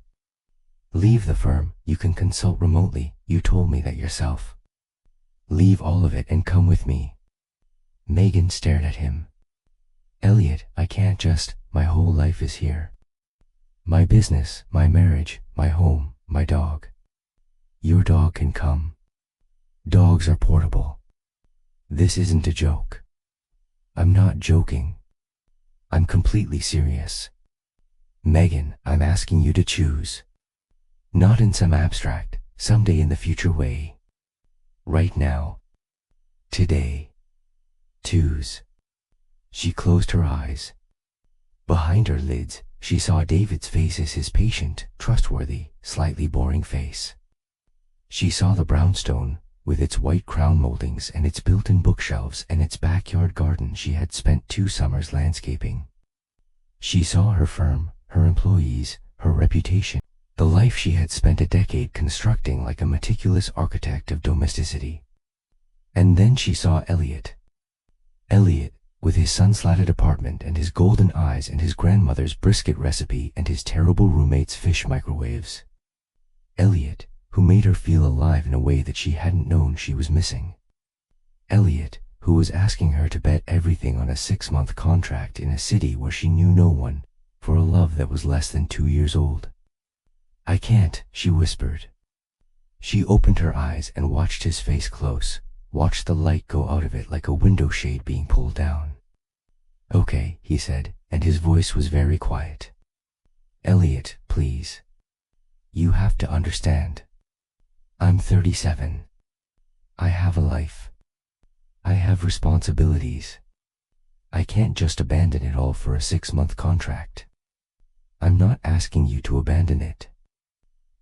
Leave the firm, you can consult remotely, you told me that yourself. Leave all of it and come with me. Megan stared at him. Elliot, I can't just, my whole life is here. My business, my marriage, my home, my dog. Your dog can come. Dogs are portable. This isn't a joke. I'm not joking. I'm completely serious. Megan, I'm asking you to choose. Not in some abstract, someday in the future way. Right now. Today. Twos. She closed her eyes. Behind her lids, she saw David's face as his patient, trustworthy, slightly boring face. She saw the brownstone, with its white crown moldings and its built-in bookshelves and its backyard garden she had spent 2 summers landscaping. She saw her firm, her employees, her reputation, the life she had spent a decade constructing like a meticulous architect of domesticity. And then she saw Elliot. Elliot, with his sun-slatted apartment and his golden eyes and his grandmother's brisket recipe and his terrible roommate's fish microwaves. Elliot, who made her feel alive in a way that she hadn't known she was missing. Elliot, who was asking her to bet everything on a 6-month contract in a city where she knew no one, for a love that was less than 2 years old. "I can't," she whispered. She opened her eyes and watched his face close, watched the light go out of it like a window shade being pulled down. "Okay," he said, and his voice was very quiet. "Elliot, please. You have to understand. I'm 37. I have a life. I have responsibilities. I can't just abandon it all for a 6-month contract. I'm not asking you to abandon it.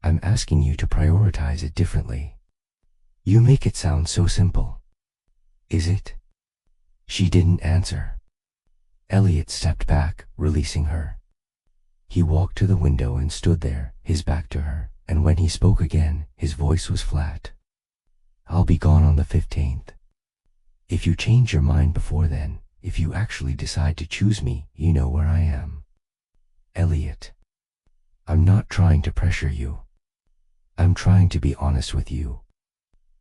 I'm asking you to prioritize it differently. You make it sound so simple. Is it?" She didn't answer. Elliot stepped back, releasing her. He walked to the window and stood there, his back to her, and when he spoke again, his voice was flat. "I'll be gone on the 15th. If you change your mind before then, if you actually decide to choose me, you know where I am. Elliot. I'm not trying to pressure you. I'm trying to be honest with you.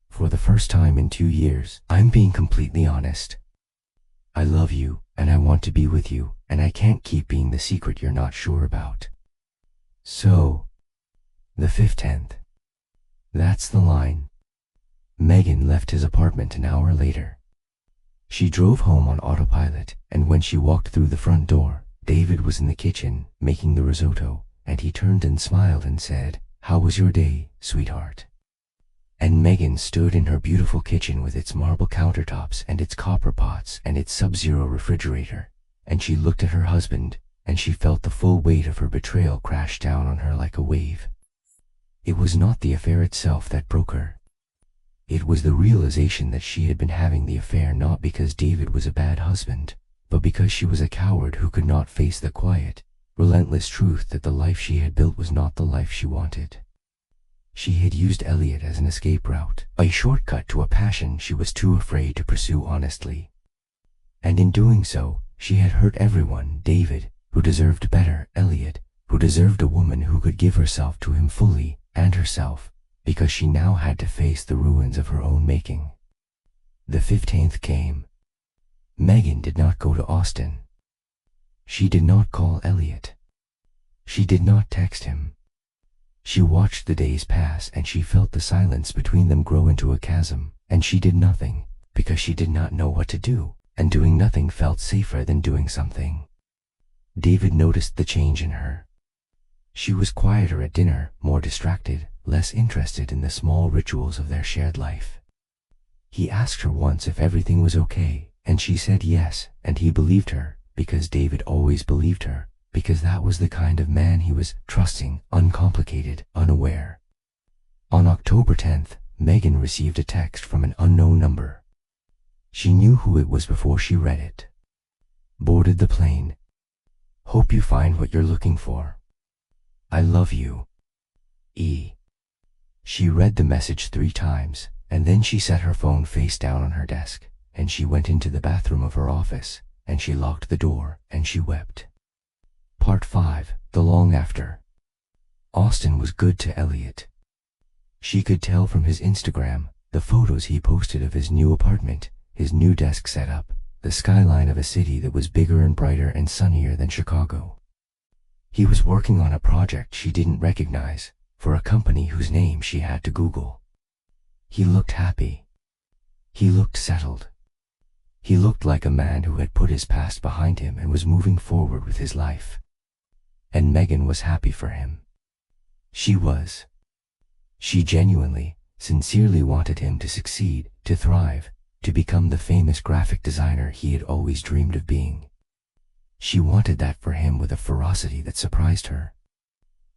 For the first time in 2 years, I'm being completely honest. I love you, and I want to be with you, and I can't keep being the secret you're not sure about. So, the 15th. That's the line." Megan left his apartment an hour later. She drove home on autopilot, and when she walked through the front door, David was in the kitchen, making the risotto, and he turned and smiled and said, "How was your day, sweetheart?" And Megan stood in her beautiful kitchen with its marble countertops and its copper pots and its sub-zero refrigerator, and she looked at her husband, and she felt the full weight of her betrayal crash down on her like a wave. It was not the affair itself that broke her. It was the realization that she had been having the affair not because David was a bad husband, but because she was a coward who could not face the quiet, relentless truth that the life she had built was not the life she wanted. She had used Elliot as an escape route, a shortcut to a passion she was too afraid to pursue honestly. And in doing so, she had hurt everyone: David, who deserved better; Elliot, who deserved a woman who could give herself to him fully, and herself, because she now had to face the ruins of her own making. The 15th came. Megan did not go to Austin. She did not call Elliot. She did not text him. She watched the days pass and she felt the silence between them grow into a chasm, and she did nothing, because she did not know what to do, and doing nothing felt safer than doing something. David noticed the change in her. She was quieter at dinner, more distracted, less interested in the small rituals of their shared life. He asked her once if everything was okay, and she said yes, and he believed her, because David always believed her, because that was the kind of man he was: trusting, uncomplicated, unaware. On October 10th, Megan received a text from an unknown number. She knew who it was before she read it. Boarded the plane. Hope you find what you're looking for. I love you. E. She read the message 3 times, and then she set her phone face down on her desk, and she went into the bathroom of her office, and she locked the door, and she wept. Part 5, The Long After. Austin was good to Elliot. She could tell from his Instagram, the photos he posted of his new apartment, his new desk setup, the skyline of a city that was bigger and brighter and sunnier than Chicago. He was working on a project she didn't recognize, for a company whose name she had to Google. He looked happy. He looked settled. He looked like a man who had put his past behind him and was moving forward with his life. And Megan was happy for him. She was. She genuinely, sincerely wanted him to succeed, to thrive, to become the famous graphic designer he had always dreamed of being. She wanted that for him with a ferocity that surprised her.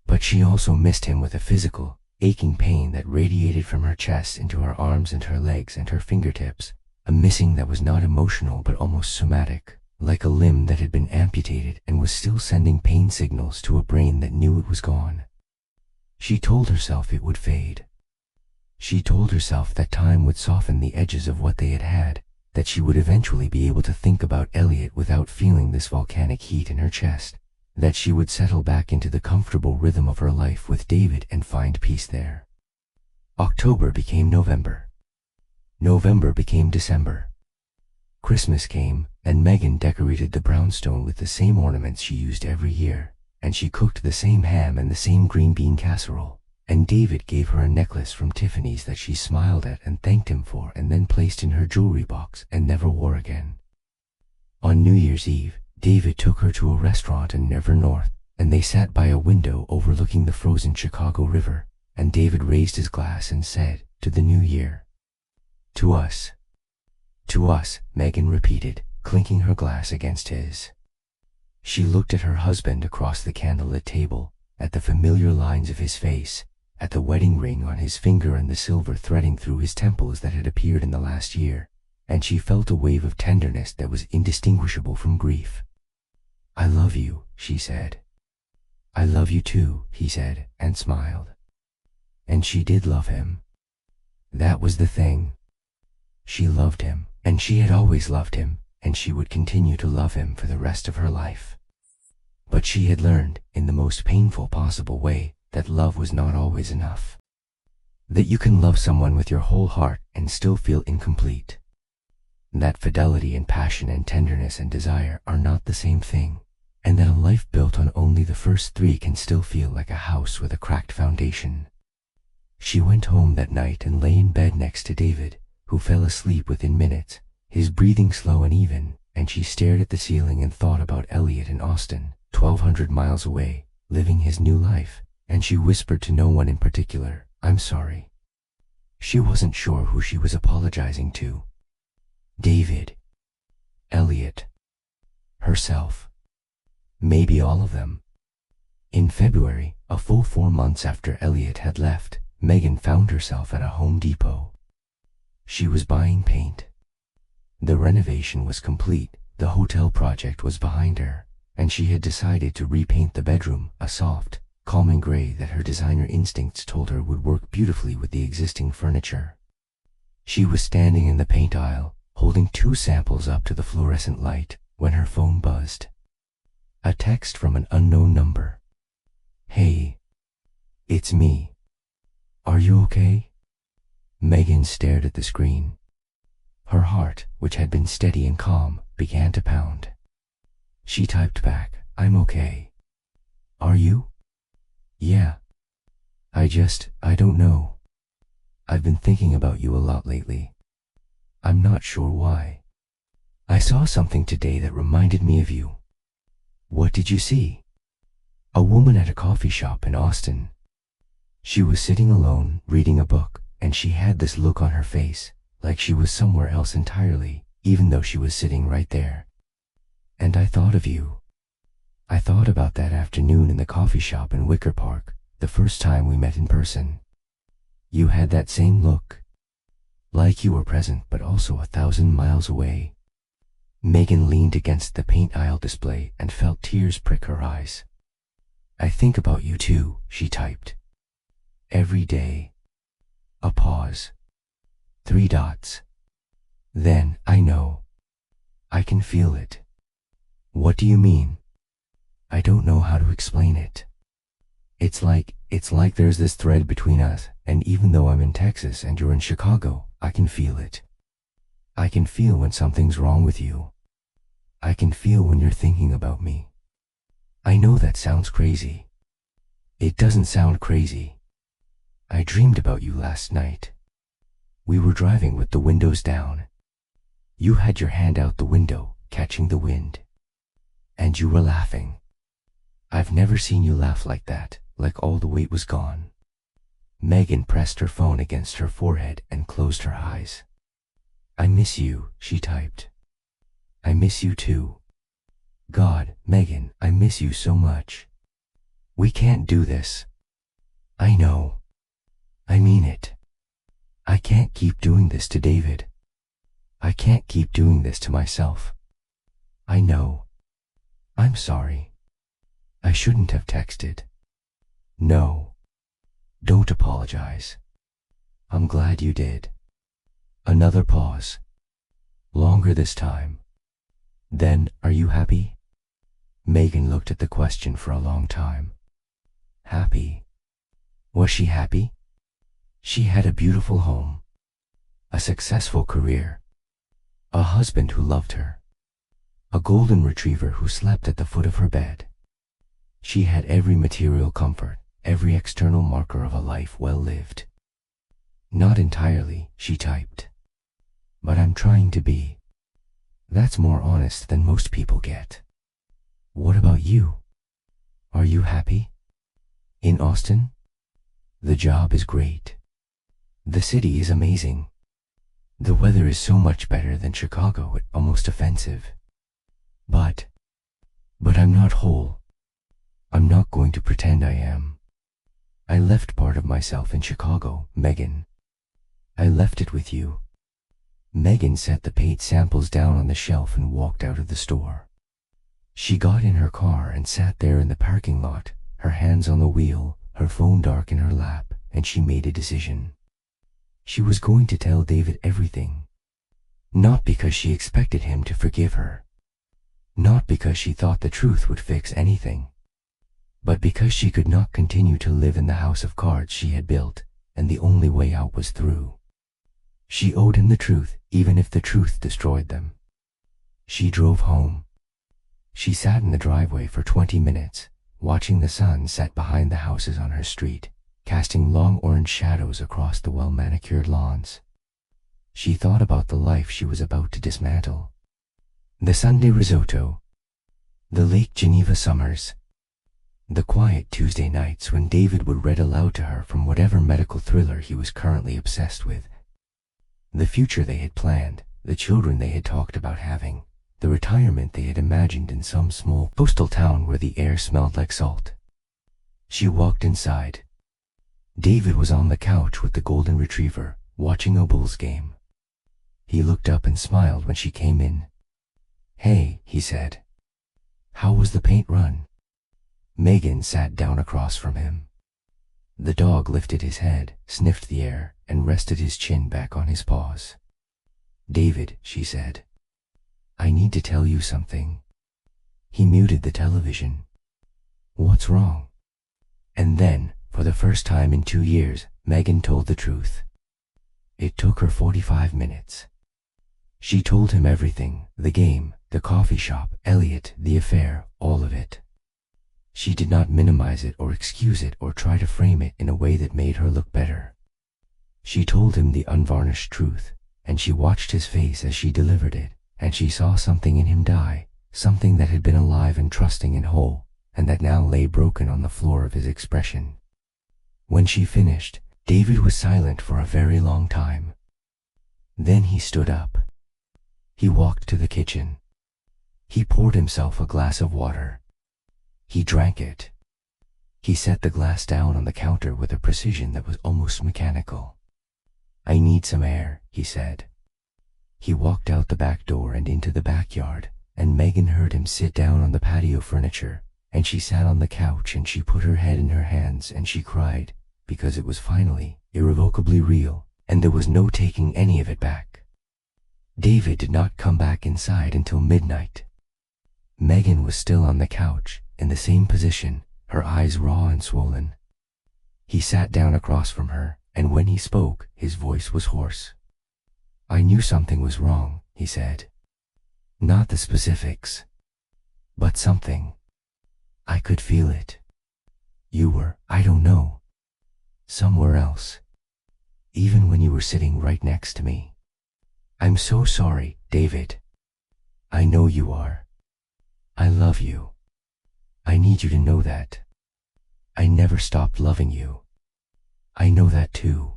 But she also missed him with a physical, aching pain that radiated from her chest into her arms and her legs and her fingertips, a missing that was not emotional but almost somatic, like a limb that had been amputated and was still sending pain signals to a brain that knew it was gone. She told herself it would fade. She told herself that time would soften the edges of what they had had, that she would eventually be able to think about Elliot without feeling this volcanic heat in her chest, that she would settle back into the comfortable rhythm of her life with David and find peace there. October became November. November became December. Christmas came, and Megan decorated the brownstone with the same ornaments she used every year, and she cooked the same ham and the same green bean casserole, and David gave her a necklace from Tiffany's that she smiled at and thanked him for and then placed in her jewelry box and never wore again. On New Year's Eve, David took her to a restaurant in Never North, and they sat by a window overlooking the frozen Chicago River, and David raised his glass and said, "To the new year." "To us." "To us," Megan repeated, clinking her glass against his. She looked at her husband across the candlelit table, at the familiar lines of his face, at the wedding ring on his finger and the silver threading through his temples that had appeared in the last year, and she felt a wave of tenderness that was indistinguishable from grief. "I love you," she said. "I love you too," he said, and smiled. And she did love him. That was the thing. She loved him, and she had always loved him, and she would continue to love him for the rest of her life. But she had learned, in the most painful possible way, that love was not always enough. That you can love someone with your whole heart and still feel incomplete. That fidelity and passion and tenderness and desire are not the same thing, and that a life built on only the first three can still feel like a house with a cracked foundation. She went home that night and lay in bed next to David, who fell asleep within minutes, his breathing slow and even, and she stared at the ceiling and thought about Elliot in Austin, 1,200 miles away, living his new life, and she whispered to no one in particular, "I'm sorry." She wasn't sure who she was apologizing to. David, Elliot, herself, maybe all of them. In February, a full 4 months after Elliot had left, Megan found herself at a Home Depot. She was buying paint. The renovation was complete, the hotel project was behind her, and she had decided to repaint the bedroom a soft, calming gray that her designer instincts told her would work beautifully with the existing furniture. She was standing in the paint aisle, holding 2 samples up to the fluorescent light, when her phone buzzed. A text from an unknown number. "Hey, it's me. Are you okay?" Megan stared at the screen. Her heart, which had been steady and calm, began to pound. She typed back, "I'm okay. Are you?" "Yeah. I don't know. I've been thinking about you a lot lately. I'm not sure why. I saw something today that reminded me of you." "What did you see?" "A woman at a coffee shop in Austin. She was sitting alone, reading a book, and she had this look on her face, like she was somewhere else entirely, even though she was sitting right there. And I thought of you. I thought about that afternoon in the coffee shop in Wicker Park, the first time we met in person. You had that same look. Like you were present but also 1,000 miles away." Megan leaned against the paint aisle display and felt tears prick her eyes. "I think about you too," she typed. "Every day." A pause. 3 dots. Then, "I know. I can feel it." "What do you mean?" "I don't know how to explain it. It's like there's this thread between us, and even though I'm in Texas and you're in Chicago, I can feel it. I can feel when something's wrong with you. I can feel when you're thinking about me. I know that sounds crazy. It doesn't sound crazy. I dreamed about you last night. We were driving with the windows down. You had your hand out the window, catching the wind. And you were laughing. I've never seen you laugh like that, like all the weight was gone. Megan pressed her phone against her forehead and closed her eyes. "I miss you," she typed. "I miss you too. God, Megan, I miss you so much. We can't do this. I know. I mean it. I can't keep doing this to David. I can't keep doing this to myself. I know. I'm sorry. I shouldn't have texted. No. Don't apologize. I'm glad you did." Another pause. Longer this time. Then, "Are you happy?" Megan looked at the question for a long time. Happy? Was she happy? She had a beautiful home, a successful career, a husband who loved her, a golden retriever who slept at the foot of her bed. She had every material comfort, every external marker of a life well lived. "Not entirely," she typed. "But I'm trying to be. That's more honest than most people get. What about you? Are you happy? In Austin? The job is great. The city is amazing. The weather is so much better than Chicago, it's almost offensive. But I'm not whole. I'm not going to pretend I am. I left part of myself in Chicago, Megan. I left it with you." Megan set the paint samples down on the shelf and walked out of the store. She got in her car and sat there in the parking lot, her hands on the wheel, her phone dark in her lap, and she made a decision. She was going to tell David everything. Not because she expected him to forgive her. Not because she thought the truth would fix anything. But because she could not continue to live in the house of cards she had built, and the only way out was through. She owed him the truth, even if the truth destroyed them. She drove home. She sat in the driveway for 20 minutes, watching the sun set behind the houses on her street, casting long orange shadows across the well-manicured lawns. She thought about the life she was about to dismantle. The Sunday risotto, the Lake Geneva summers, the quiet Tuesday nights when David would read aloud to her from whatever medical thriller he was currently obsessed with. The future they had planned, the children they had talked about having, the retirement they had imagined in some small coastal town where the air smelled like salt. She walked inside. David was on the couch with the golden retriever, watching a Bulls game. He looked up and smiled when she came in. "Hey," he said. "How was the paint run?" Megan sat down across from him. The dog lifted his head, sniffed the air, and rested his chin back on his paws. "David," she said, "I need to tell you something." He muted the television. "What's wrong?" And then, for the first time in 2 years, Megan told the truth. It took her 45 minutes. She told him everything, the game, the coffee shop, Elliot, the affair, all of it. She did not minimize it or excuse it or try to frame it in a way that made her look better. She told him the unvarnished truth, and she watched his face as she delivered it, and she saw something in him die, something that had been alive and trusting and whole, and that now lay broken on the floor of his expression. When she finished, David was silent for a very long time. Then he stood up. He walked to the kitchen. He poured himself a glass of water. He drank it. He set the glass down on the counter with a precision that was almost mechanical. "I need some air," he said. He walked out the back door and into the backyard, and Megan heard him sit down on the patio furniture, and she sat on the couch and she put her head in her hands and she cried, because it was finally, irrevocably real, and there was no taking any of it back. David did not come back inside until midnight. Megan was still on the couch, in the same position, her eyes raw and swollen. He sat down across from her, and when he spoke, his voice was hoarse. "I knew something was wrong," he said. "Not the specifics, but something. I could feel it. You were, I don't know, somewhere else, even when you were sitting right next to me. I'm so sorry, David. I know you are. I love you. I need you to know that. I never stopped loving you. I know that too.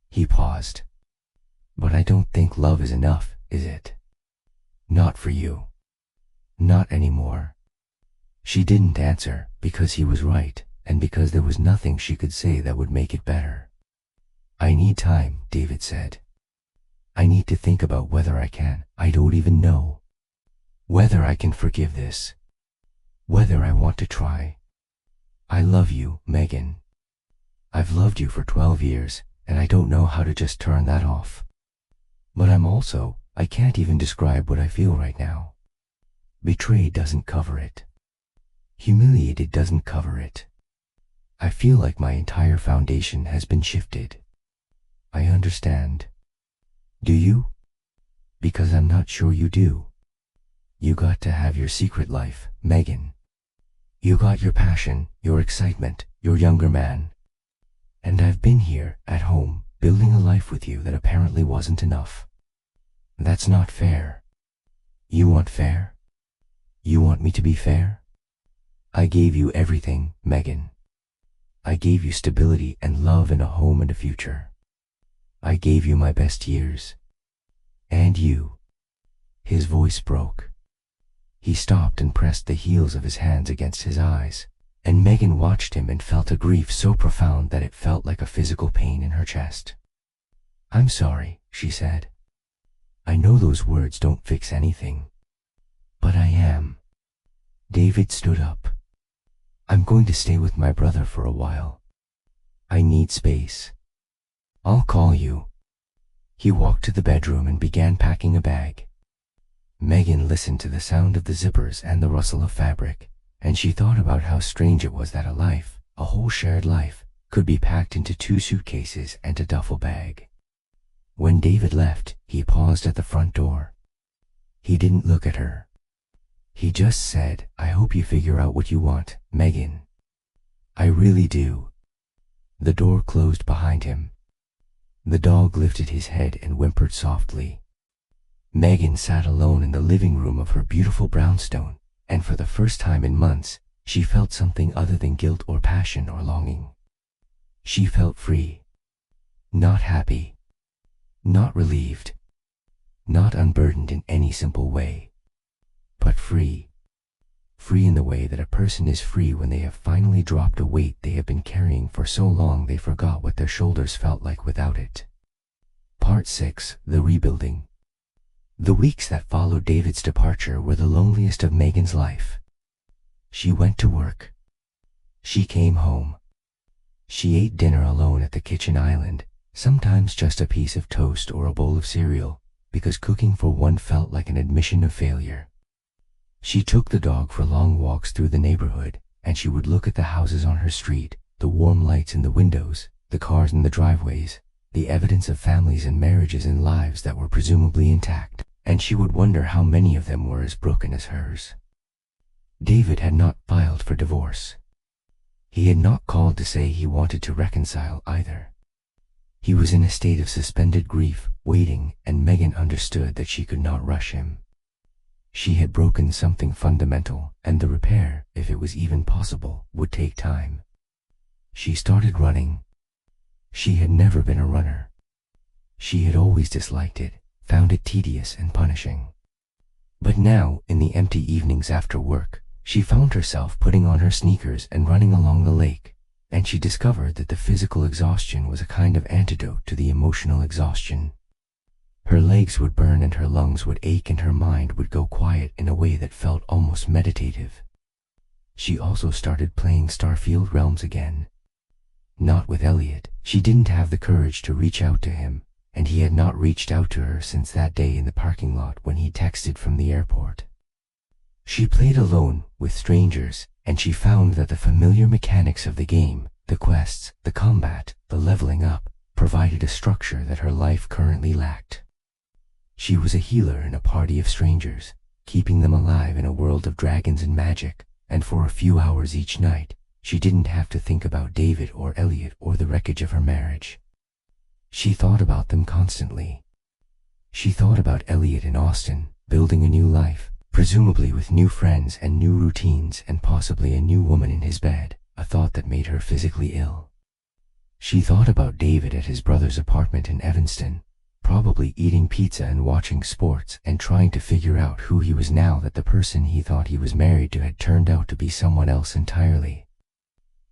He paused. But I don't think love is enough, is it? Not for you. Not anymore. She didn't answer because he was right and because there was nothing she could say that would make it better. I need time, David said. I need to think about whether I can. I don't even know. Whether I can forgive this. Whether I want to try. I love you, Megan. I've loved you for 12 years, and I don't know how to just turn that off. But I can't even describe what I feel right now. Betrayed doesn't cover it. Humiliated doesn't cover it. I feel like my entire foundation has been shifted. I understand. Do you? Because I'm not sure you do. You got to have your secret life, Megan. You got your passion, your excitement, your younger man. And I've been here, at home, building a life with you that apparently wasn't enough. That's not fair. You want fair? You want me to be fair? I gave you everything, Megan. I gave you stability and love and a home and a future. I gave you my best years. And you. His voice broke. He stopped and pressed the heels of his hands against his eyes, and Megan watched him and felt a grief so profound that it felt like a physical pain in her chest. I'm sorry, she said. I know those words don't fix anything. But I am. David stood up. I'm going to stay with my brother for a while. I need space. I'll call you. He walked to the bedroom and began packing a bag. Megan listened to the sound of the zippers and the rustle of fabric, and she thought about how strange it was that a life, a whole shared life, could be packed into 2 suitcases and a duffel bag. When David left, he paused at the front door. He didn't look at her. He just said, I hope you figure out what you want, Megan. I really do. The door closed behind him. The dog lifted his head and whimpered softly. Megan sat alone in the living room of her beautiful brownstone, and for the first time in months, she felt something other than guilt or passion or longing. She felt free. Not happy. Not relieved. Not unburdened in any simple way. But free. Free in the way that a person is free when they have finally dropped a weight they have been carrying for so long they forgot what their shoulders felt like without it. Part 6. The Rebuilding. The weeks that followed David's departure were the loneliest of Megan's life. She went to work. She came home. She ate dinner alone at the kitchen island, sometimes just a piece of toast or a bowl of cereal, because cooking for one felt like an admission of failure. She took the dog for long walks through the neighborhood, and she would look at the houses on her street, the warm lights in the windows, the cars in the driveways, the evidence of families and marriages and lives that were presumably intact, and she would wonder how many of them were as broken as hers. David had not filed for divorce. He had not called to say he wanted to reconcile either. He was in a state of suspended grief, waiting, and Megan understood that she could not rush him. She had broken something fundamental, and the repair, if it was even possible, would take time. She started running. She had never been a runner. She had always disliked it, found it tedious and punishing. But now, in the empty evenings after work, she found herself putting on her sneakers and running along the lake, and she discovered that the physical exhaustion was a kind of antidote to the emotional exhaustion. Her legs would burn and her lungs would ache and her mind would go quiet in a way that felt almost meditative. She also started playing Starfield Realms again. Not with Elliot. She didn't have the courage to reach out to him, and he had not reached out to her since that day in the parking lot when he texted from the airport. She played alone, with strangers, and she found that the familiar mechanics of the game, the quests, the combat, the leveling up, provided a structure that her life currently lacked. She was a healer in a party of strangers, keeping them alive in a world of dragons and magic, and for a few hours each night, she didn't have to think about David or Elliot or the wreckage of her marriage. She thought about them constantly. She thought about Elliot in Austin, building a new life, presumably with new friends and new routines and possibly a new woman in his bed, a thought that made her physically ill. She thought about David at his brother's apartment in Evanston, probably eating pizza and watching sports and trying to figure out who he was now that the person he thought he was married to had turned out to be someone else entirely.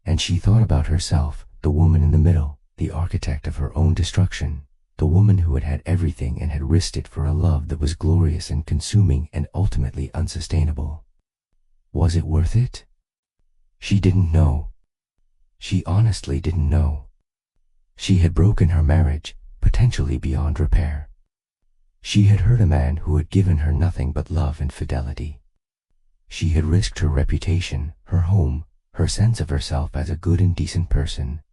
And she thought about herself, the woman in the middle, the architect of her own destruction, the woman who had had everything and had risked it for a love that was glorious and consuming and ultimately unsustainable. Was it worth it? She didn't know. She honestly didn't know. She had broken her marriage, potentially beyond repair. She had hurt a man who had given her nothing but love and fidelity. She had risked her reputation, her home, her sense of herself as a good and decent person.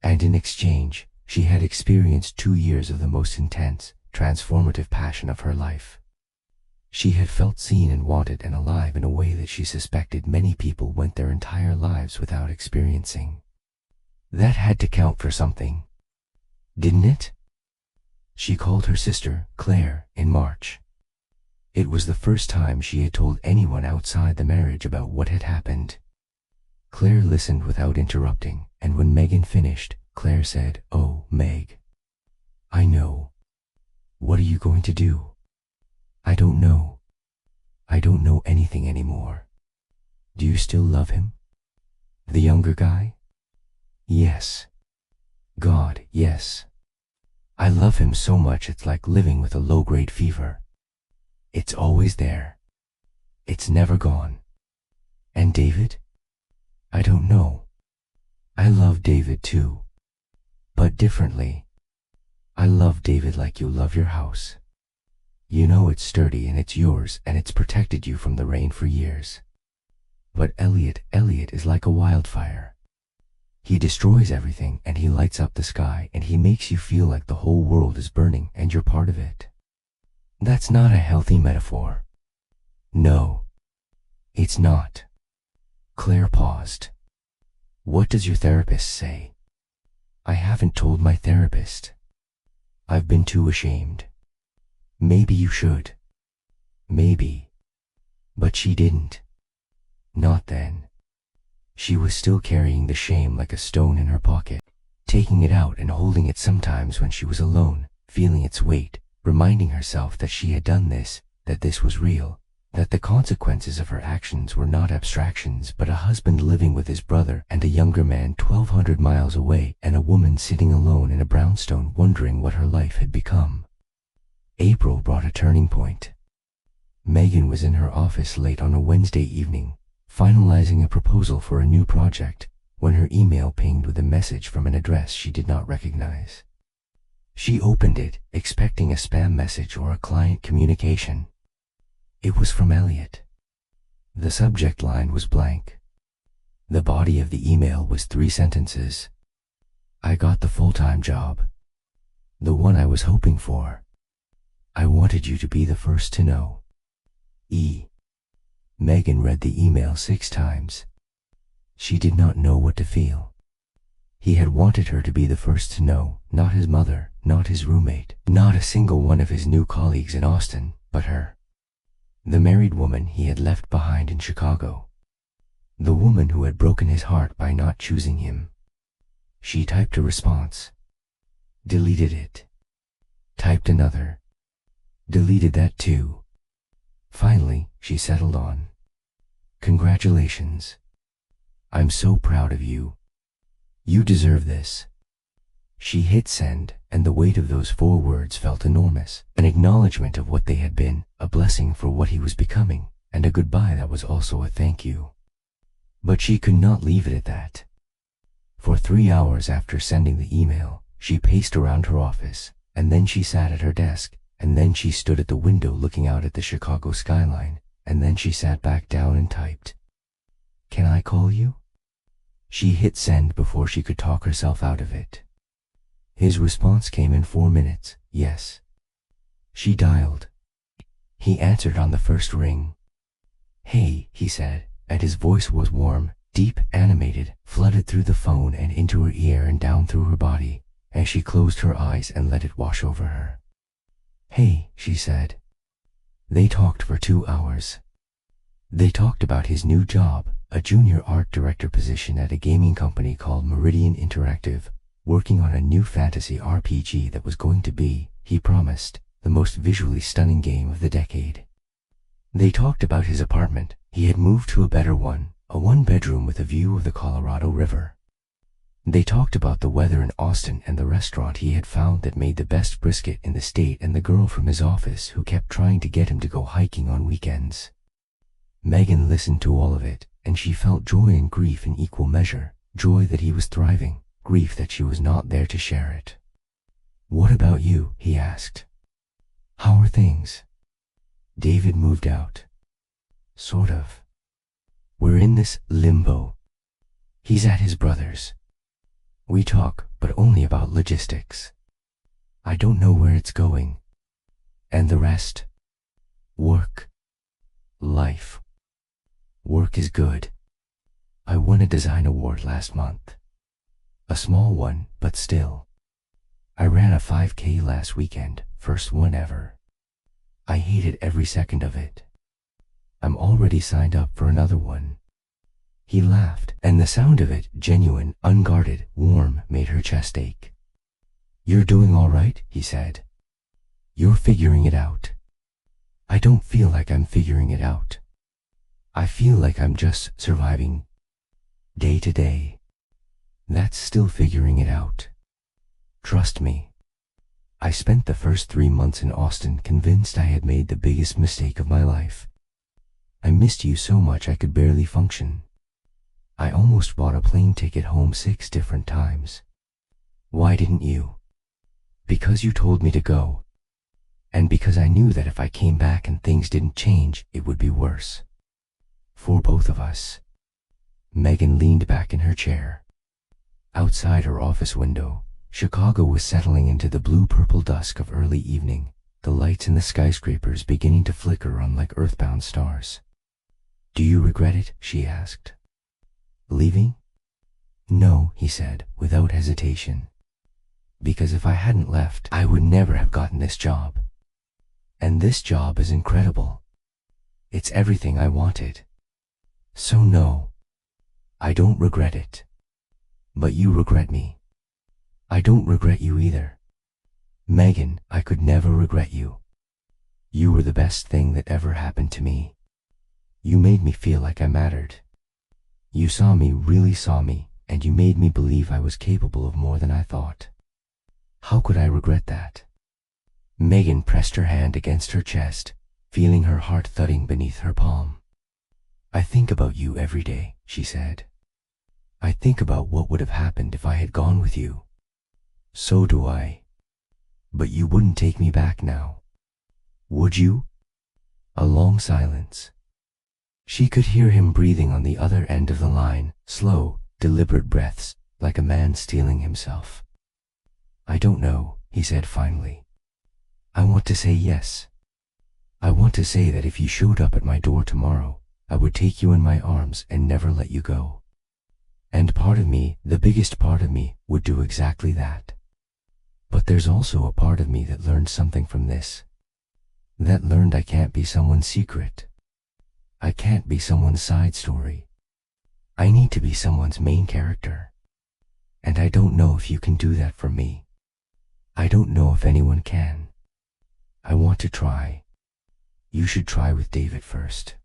And in exchange, she had experienced 2 years of the most intense, transformative passion of her life. She had felt seen and wanted and alive in a way that she suspected many people went their entire lives without experiencing. That had to count for something, didn't it? She called her sister, Claire, in March. It was the first time she had told anyone outside the marriage about what had happened. Claire listened without interrupting, and when Megan finished, Claire said, "Oh, Meg. I know. What are you going to do?" "I don't know. I don't know anything anymore." "Do you still love him?" "The younger guy?" "Yes. God, yes. I love him so much it's like living with a low-grade fever. It's always there. It's never gone." "And David?" "I don't know. I love David too. But differently. I love David like you love your house. You know it's sturdy and it's yours and it's protected you from the rain for years. But Elliot is like a wildfire. He destroys everything and he lights up the sky and he makes you feel like the whole world is burning and you're part of it. That's not a healthy metaphor. No. It's not." Claire paused. "What does your therapist say?" "I haven't told my therapist. I've been too ashamed." "Maybe you should." "Maybe." But she didn't. Not then. She was still carrying the shame like a stone in her pocket, taking it out and holding it sometimes when she was alone, feeling its weight, reminding herself that she had done this, that this was real, that the consequences of her actions were not abstractions but a husband living with his brother and a younger man 1,200 miles away and a woman sitting alone in a brownstone wondering what her life had become. April brought a turning point. Megan was in her office late on a Wednesday evening, finalizing a proposal for a new project, when her email pinged with a message from an address she did not recognize. She opened it, expecting a spam message or a client communication. It was from Elliot. The subject line was blank. The body of the email was 3 sentences. "I got the full-time job. The one I was hoping for. I wanted you to be the first to know. E." Megan read the email 6 times. She did not know what to feel. He had wanted her to be the first to know, not his mother, not his roommate, not a single one of his new colleagues in Austin, but her. The married woman he had left behind in Chicago. The woman who had broken his heart by not choosing him. She typed a response. Deleted it. Typed another. Deleted that too. Finally, she settled on, "Congratulations. I'm so proud of you. You deserve this." She hit send, and the weight of those 4 words felt enormous, an acknowledgement of what they had been, a blessing for what he was becoming, and a goodbye that was also a thank you. But she could not leave it at that. For 3 hours after sending the email, she paced around her office, and then she sat at her desk, and then she stood at the window looking out at the Chicago skyline, and then she sat back down and typed, "Can I call you?" She hit send before she could talk herself out of it. His response came in 4 minutes, "Yes." She dialed. He answered on the first ring. "Hey," he said, and his voice was warm, deep, animated, flooded through the phone and into her ear and down through her body, as she closed her eyes and let it wash over her. "Hey," she said. They talked for 2 hours. They talked about his new job, a junior art director position at a gaming company called Meridian Interactive, working on a new fantasy RPG that was going to be, he promised, the most visually stunning game of the decade. They talked about his apartment. He had moved to a better one, a one-bedroom with a view of the Colorado River. They talked about the weather in Austin and the restaurant he had found that made the best brisket in the state and the girl from his office who kept trying to get him to go hiking on weekends. Megan listened to all of it, and she felt joy and grief in equal measure, joy that he was thriving, grief that she was not there to share it. "What about you?" he asked. "How are things?" "David moved out." "Sort of. We're in this limbo. He's at his brother's. We talk, but only about logistics. I don't know where it's going. And the rest? Work. Life. Work is good. I won a design award last month. A small one, but still. I ran a 5K last weekend, first one ever. I hated every second of it. I'm already signed up for another one." He laughed, and the sound of it, genuine, unguarded, warm, made her chest ache. "You're doing all right," he said. "You're figuring it out." "I don't feel like I'm figuring it out. I feel like I'm just surviving. Day to day. That's still figuring it out. Trust me. I spent the first 3 months in Austin convinced I had made the biggest mistake of my life. I missed you so much I could barely function. I almost bought a plane ticket home 6 different times. Why didn't you? Because you told me to go. And because I knew that if I came back and things didn't change, it would be worse. For both of us." Megan leaned back in her chair. Outside her office window, Chicago was settling into the blue-purple dusk of early evening, the lights in the skyscrapers beginning to flicker on like earthbound stars. "Do you regret it?" she asked. "Leaving?" "No," he said, without hesitation. "Because if I hadn't left, I would never have gotten this job. And this job is incredible. It's everything I wanted. So no, I don't regret it. But you regret me. I don't regret you either. Megan, I could never regret you. You were the best thing that ever happened to me. You made me feel like I mattered. You saw me, really saw me, and you made me believe I was capable of more than I thought. How could I regret that?" Megan pressed her hand against her chest, feeling her heart thudding beneath her palm. "I think about you every day," she said. "I think about what would have happened if I had gone with you." "So do I. But you wouldn't take me back now. Would you?" A long silence. She could hear him breathing on the other end of the line, slow, deliberate breaths, like a man steeling himself. "I don't know," he said finally. "I want to say yes. I want to say that if you showed up at my door tomorrow, I would take you in my arms and never let you go. And part of me, the biggest part of me, would do exactly that. But there's also a part of me that learned something from this. That learned I can't be someone's secret. I can't be someone's side story. I need to be someone's main character. And I don't know if you can do that for me. I don't know if anyone can. I want to try. You should try with David first.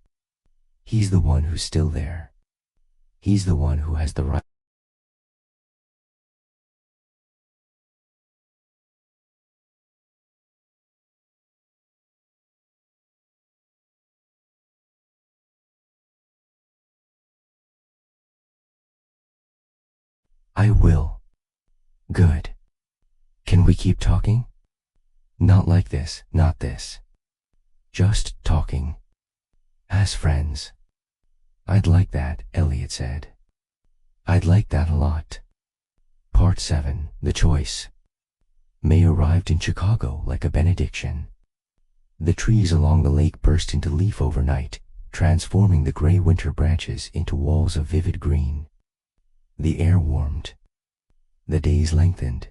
He's the one who's still there. He's the one who has the right." "I will." "Good. Can we keep talking? Not like this, not this. Just talking. As friends." "I'd like that," Elliot said. "I'd like that a lot." Part 7. The Choice. May arrived in Chicago like a benediction. The trees along the lake burst into leaf overnight, transforming the gray winter branches into walls of vivid green. The air warmed. The days lengthened.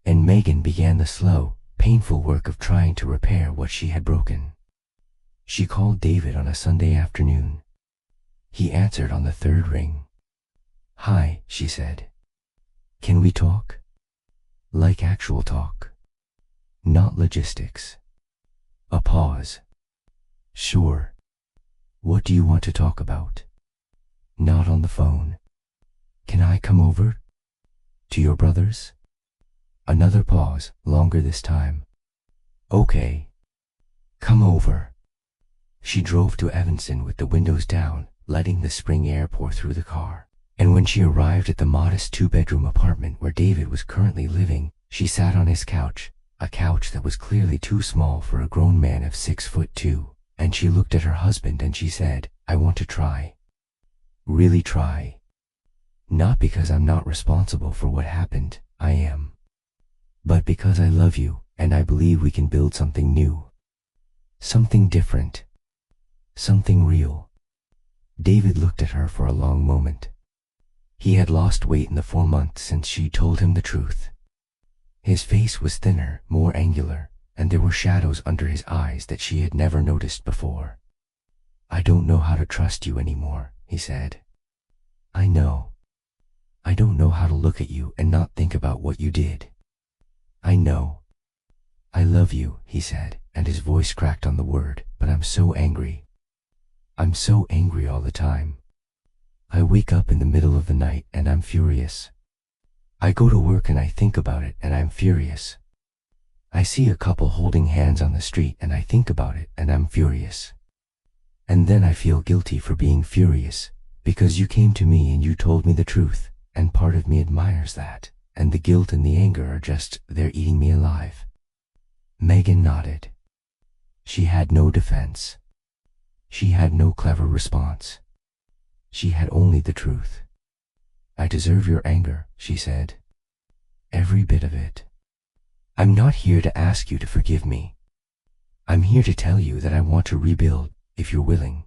And Megan began the slow, painful work of trying to repair what she had broken. She called David on a Sunday afternoon. He answered on the third ring. "Hi," she said. Can we talk? Like actual talk. Not logistics. A pause. Sure. What do you want to talk about? Not on the phone. Can I come over? To your brother's? Another pause, longer this time. Okay. Come over. She drove to Evanston with the windows down, letting the spring air pour through the car. And when she arrived at the modest two-bedroom apartment where David was currently living, she sat on his couch, a couch that was clearly too small for a grown man of 6'2", and she looked at her husband and she said, I want to try. Really try. Not because I'm not responsible for what happened, I am. But because I love you, and I believe we can build something new. Something different. Something real. David looked at her for a long moment. He had lost weight in the 4 months since she told him the truth. His face was thinner, more angular, and there were shadows under his eyes that she had never noticed before. I don't know how to trust you anymore, he said. I know. I don't know how to look at you and not think about what you did. I know. I love you, he said, and his voice cracked on the word, but I'm so angry. I'm so angry all the time. I wake up in the middle of the night and I'm furious. I go to work and I think about it and I'm furious. I see a couple holding hands on the street and I think about it and I'm furious. And then I feel guilty for being furious, because you came to me and you told me the truth, and part of me admires that, and the guilt and the anger are just, they're eating me alive. Megan nodded. She had no defense. She had no clever response. She had only the truth. I deserve your anger, she said. Every bit of it. I'm not here to ask you to forgive me. I'm here to tell you that I want to rebuild, if you're willing.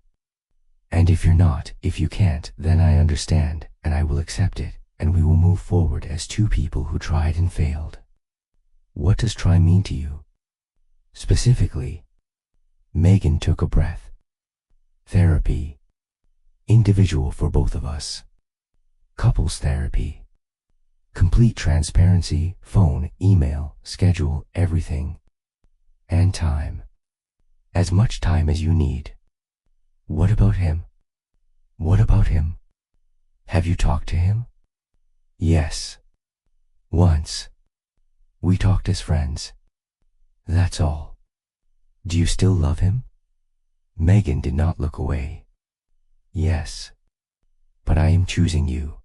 And if you're not, if you can't, then I understand, and I will accept it, and we will move forward as two people who tried and failed. What does try mean to you? Specifically. Megan took a breath. Therapy. Individual for both of us. Couples therapy. Complete transparency, phone, email, schedule, everything. And time. As much time as you need. What about him? What about him? Have you talked to him? Yes. Once. We talked as friends. That's all. Do you still love him? Megan did not look away. Yes. But I am choosing you.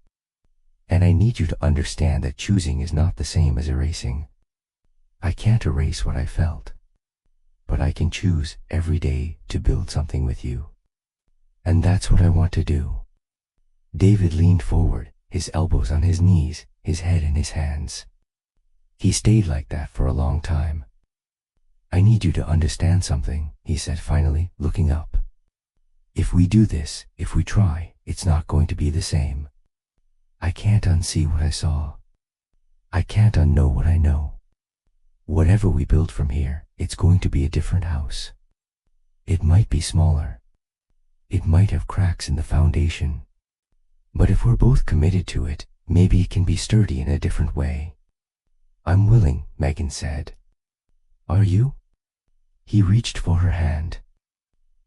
And I need you to understand that choosing is not the same as erasing. I can't erase what I felt. But I can choose every day to build something with you. And that's what I want to do. David leaned forward, his elbows on his knees, his head in his hands. He stayed like that for a long time. I need you to understand something, he said finally, looking up. If we do this, if we try, it's not going to be the same. I can't unsee what I saw. I can't unknow what I know. Whatever we build from here, it's going to be a different house. It might be smaller. It might have cracks in the foundation. But if we're both committed to it, maybe it can be sturdy in a different way. I'm willing, Megan said. Are you? He reached for her hand.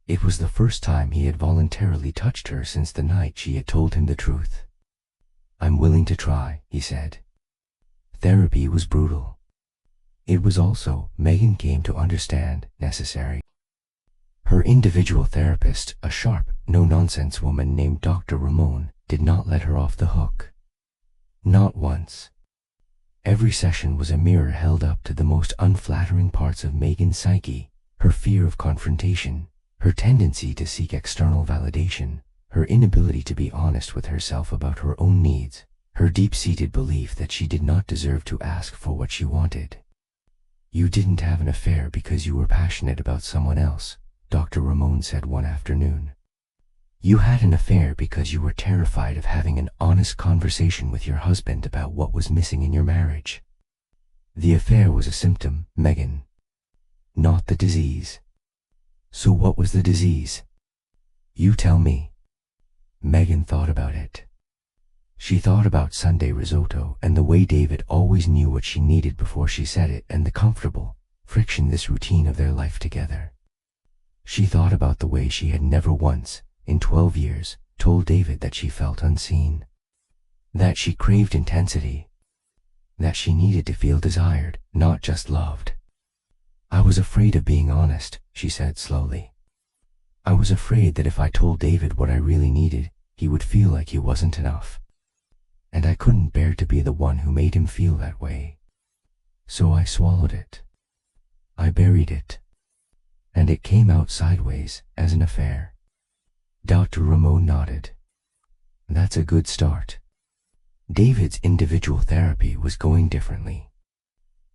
It was the first time he had voluntarily touched her since the night she had told him the truth. I'm willing to try, he said. Therapy was brutal. It was also, Megan came to understand, necessary. Her individual therapist, a sharp, no-nonsense woman named Dr. Ramon, did not let her off the hook. Not once. Every session was a mirror held up to the most unflattering parts of Megan's psyche, her fear of confrontation, her tendency to seek external validation, her inability to be honest with herself about her own needs, her deep-seated belief that she did not deserve to ask for what she wanted. You didn't have an affair because you were passionate about someone else, Dr. Ramon said one afternoon. You had an affair because you were terrified of having an honest conversation with your husband about what was missing in your marriage. The affair was a symptom, Megan, not the disease. So what was the disease? You tell me. Megan thought about it. She thought about Sunday risotto and the way David always knew what she needed before she said it, and the comfortable friction this routine of their life together. She thought about the way she had never once, in 12 years, told David that she felt unseen, that she craved intensity, that she needed to feel desired, not just loved. "I was afraid of being honest," she said slowly. "I was afraid that if I told David what I really needed, he would feel like he wasn't enough. And I couldn't bear to be the one who made him feel that way. So I swallowed it. I buried it. And it came out sideways, as an affair." Dr. Ramon nodded. "That's a good start." David's individual therapy was going differently.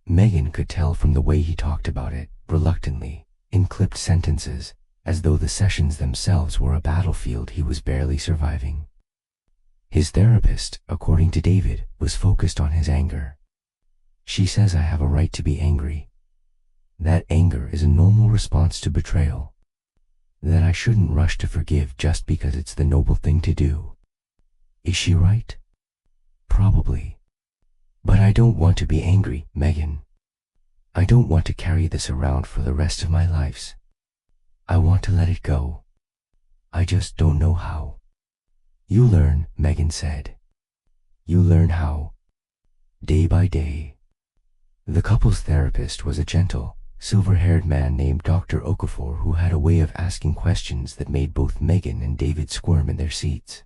Megan could tell from the way he talked about it, reluctantly, in clipped sentences, as though the sessions themselves were a battlefield he was barely surviving. His therapist, according to David, was focused on his anger. "She says I have a right to be angry. That anger is a normal response to betrayal. That I shouldn't rush to forgive just because it's the noble thing to do. Is she right? Probably. But I don't want to be angry, Megan. I don't want to carry this around for the rest of my life. I want to let it go. I just don't know how." "You learn," Megan said. "You learn how. Day by day." The couple's therapist was a gentle, silver-haired man named Dr. Okafor, who had a way of asking questions that made both Megan and David squirm in their seats.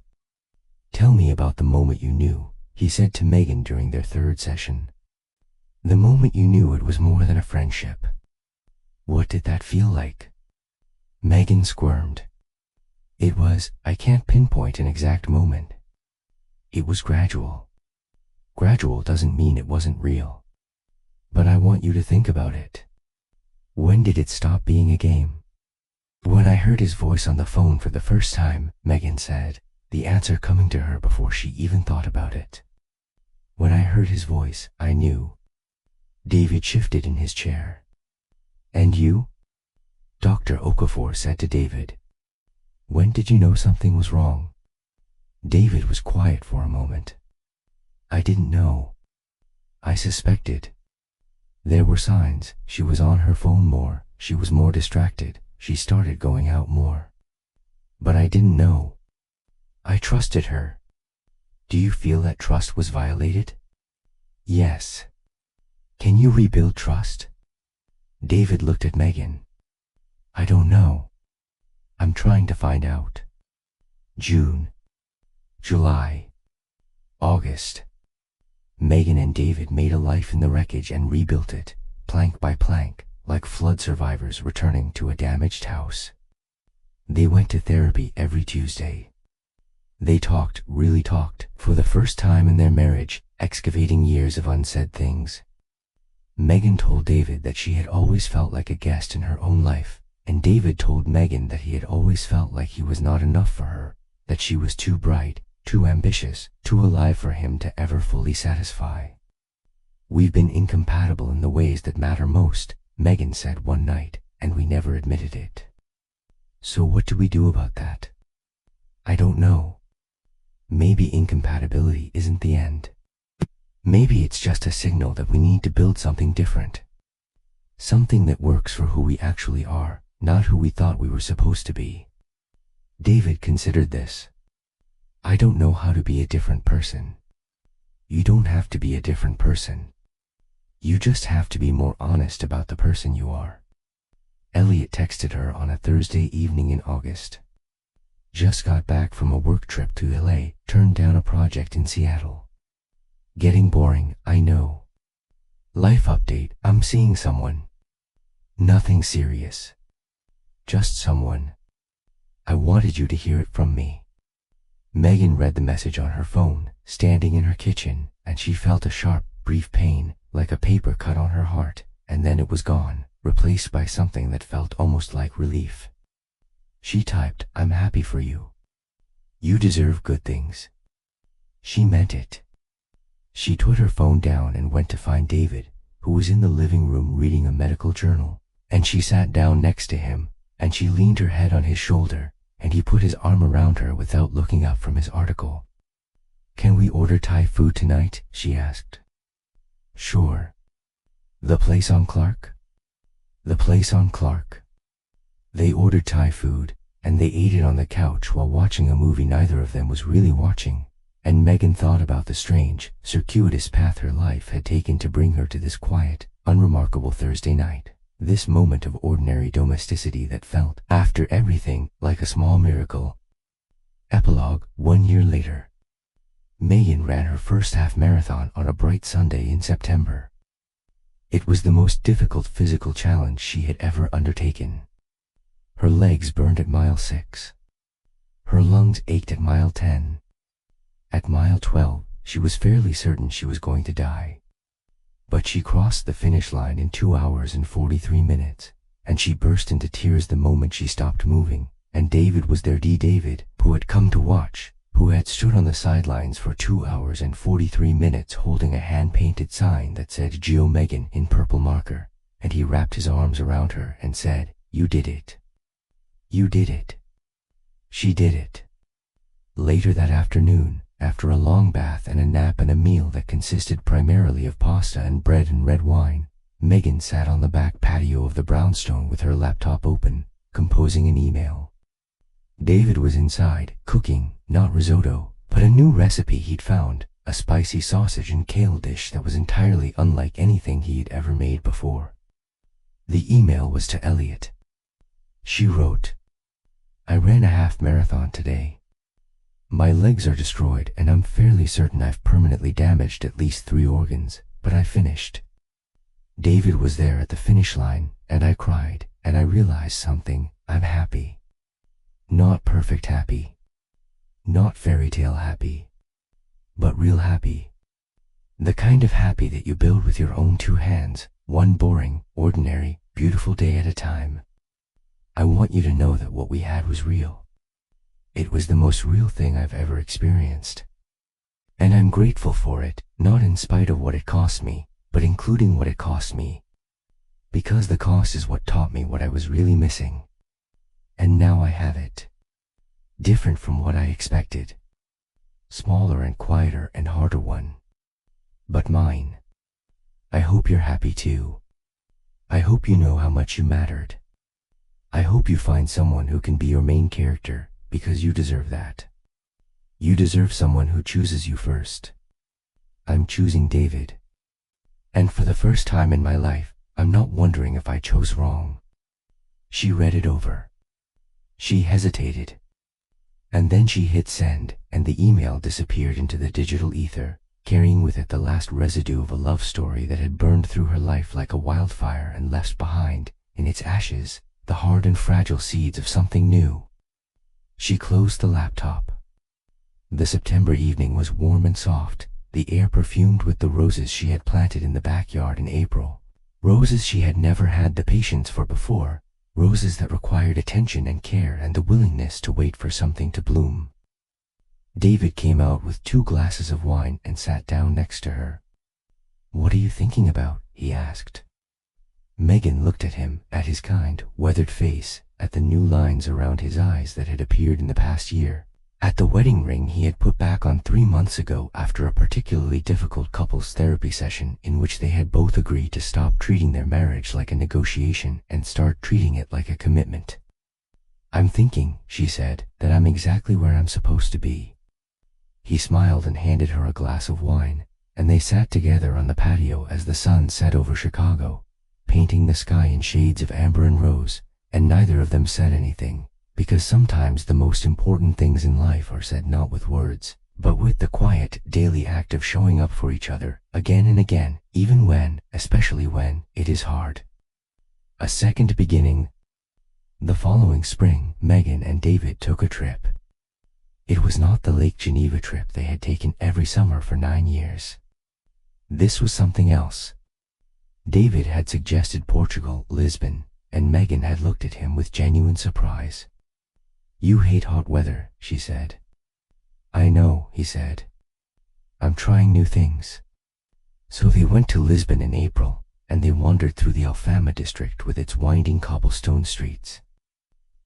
"Tell me about the moment you knew," he said to Megan during their third session. "The moment you knew it was more than a friendship. What did that feel like?" Megan squirmed. I can't pinpoint an exact moment. It was gradual. Gradual doesn't mean it wasn't real. But I want you to think about it. When did it stop being a game?" "When I heard his voice on the phone for the first time," Megan said, the answer coming to her before she even thought about it. "When I heard his voice, I knew." David shifted in his chair. "And you?" Dr. Okafor said to David. "When did you know something was wrong?" David was quiet for a moment. "I didn't know. I suspected. There were signs. She was on her phone more, she was more distracted, she started going out more. But I didn't know. I trusted her." "Do you feel that trust was violated?" "Yes." "Can you rebuild trust?" David looked at Megan. "I don't know. I'm trying to find out." June, July, August. Megan and David made a life in the wreckage and rebuilt it, plank by plank, like flood survivors returning to a damaged house. They went to therapy every Tuesday. They talked, really talked, for the first time in their marriage, excavating years of unsaid things. Megan told David that she had always felt like a guest in her own life, and David told Megan that he had always felt like he was not enough for her, that she was too bright, too ambitious, too alive for him to ever fully satisfy. "We've been incompatible in the ways that matter most," Megan said one night, and we never admitted it. "So what do we do about that?" "I don't know. Maybe incompatibility isn't the end. Maybe it's just a signal that we need to build something different. Something that works for who we actually are, not who we thought we were supposed to be." David considered this. "I don't know how to be a different person." "You don't have to be a different person. You just have to be more honest about the person you are." Elliot texted her on a Thursday evening in August. "Just got back from a work trip to LA, turned down a project in Seattle. Getting boring, I know. Life update, I'm seeing someone. Nothing serious. Just someone. I wanted you to hear it from me." Megan read the message on her phone, standing in her kitchen, and she felt a sharp, brief pain, like a paper cut on her heart, and then it was gone, replaced by something that felt almost like relief. She typed, "I'm happy for you. You deserve good things." She meant it. She put her phone down and went to find David, who was in the living room reading a medical journal, and she sat down next to him, and she leaned her head on his shoulder, and he put his arm around her without looking up from his article. "Can we order Thai food tonight?" she asked. "Sure." "The place on Clark?" "The place on Clark." They ordered Thai food, and they ate it on the couch while watching a movie neither of them was really watching, and Megan thought about the strange, circuitous path her life had taken to bring her to this quiet, unremarkable Thursday night, this moment of ordinary domesticity that felt, after everything, like a small miracle. Epilogue. 1 year later. Megan ran her first half marathon on a bright Sunday in September. It was the most difficult physical challenge she had ever undertaken. Her legs burned at mile 6. Her lungs ached at mile 10. At mile 12, she was fairly certain she was going to die. But she crossed the finish line in 2 hours and 43 minutes, and she burst into tears the moment she stopped moving, and David was there. David, who had come to watch, who had stood on the sidelines for 2 hours and 43 minutes holding a hand-painted sign that said Geo Megan in purple marker, and he wrapped his arms around her and said, "You did it. You did it. She did it." Later that afternoon, after a long bath and a nap and a meal that consisted primarily of pasta and bread and red wine, Megan sat on the back patio of the brownstone with her laptop open, composing an email. David was inside, cooking, not risotto, but a new recipe he'd found, a spicy sausage and kale dish that was entirely unlike anything he had ever made before. The email was to Elliot. She wrote, "I ran a half marathon today. My legs are destroyed and I'm fairly certain I've permanently damaged at least 3 organs, but I finished. David was there at the finish line, and I cried, and I realized something. I'm happy. Not perfect happy. Not fairy tale happy. But real happy. The kind of happy that you build with your own 2 hands, one boring, ordinary, beautiful day at a time. I want you to know that what we had was real. It was the most real thing I've ever experienced. And I'm grateful for it, not in spite of what it cost me, but including what it cost me. Because the cost is what taught me what I was really missing. And now I have it. Different from what I expected. Smaller and quieter and harder one. But mine. I hope you're happy too. I hope you know how much you mattered. I hope you find someone who can be your main character, because you deserve that. You deserve someone who chooses you first. I'm choosing David. And for the first time in my life, I'm not wondering if I chose wrong." She read it over. She hesitated. And then she hit send, and the email disappeared into the digital ether, carrying with it the last residue of a love story that had burned through her life like a wildfire and left behind, in its ashes, the hard and fragile seeds of something new. She closed the laptop. The September evening was warm and soft, the air perfumed with the roses she had planted in the backyard in April. Roses she had never had the patience for before, roses that required attention and care and the willingness to wait for something to bloom. David came out with 2 glasses of wine and sat down next to her. "What are you thinking about?" he asked. Megan looked at him, at his kind, weathered face, at the new lines around his eyes that had appeared in the past year, at the wedding ring he had put back on 3 months ago after a particularly difficult couples therapy session in which they had both agreed to stop treating their marriage like a negotiation and start treating it like a commitment. "I'm thinking," she said, "that I'm exactly where I'm supposed to be." He smiled and handed her a glass of wine, and they sat together on the patio as the sun set over Chicago, painting the sky in shades of amber and rose, and neither of them said anything, because sometimes the most important things in life are said not with words, but with the quiet, daily act of showing up for each other, again and again, even when, especially when, it is hard. A second beginning. The following spring, Megan and David took a trip. It was not the Lake Geneva trip they had taken every summer for 9 years. This was something else. David had suggested Portugal, Lisbon, and Megan had looked at him with genuine surprise. "You hate hot weather," she said. "I know," he said. "I'm trying new things." So they went to Lisbon in April, and they wandered through the Alfama district with its winding cobblestone streets.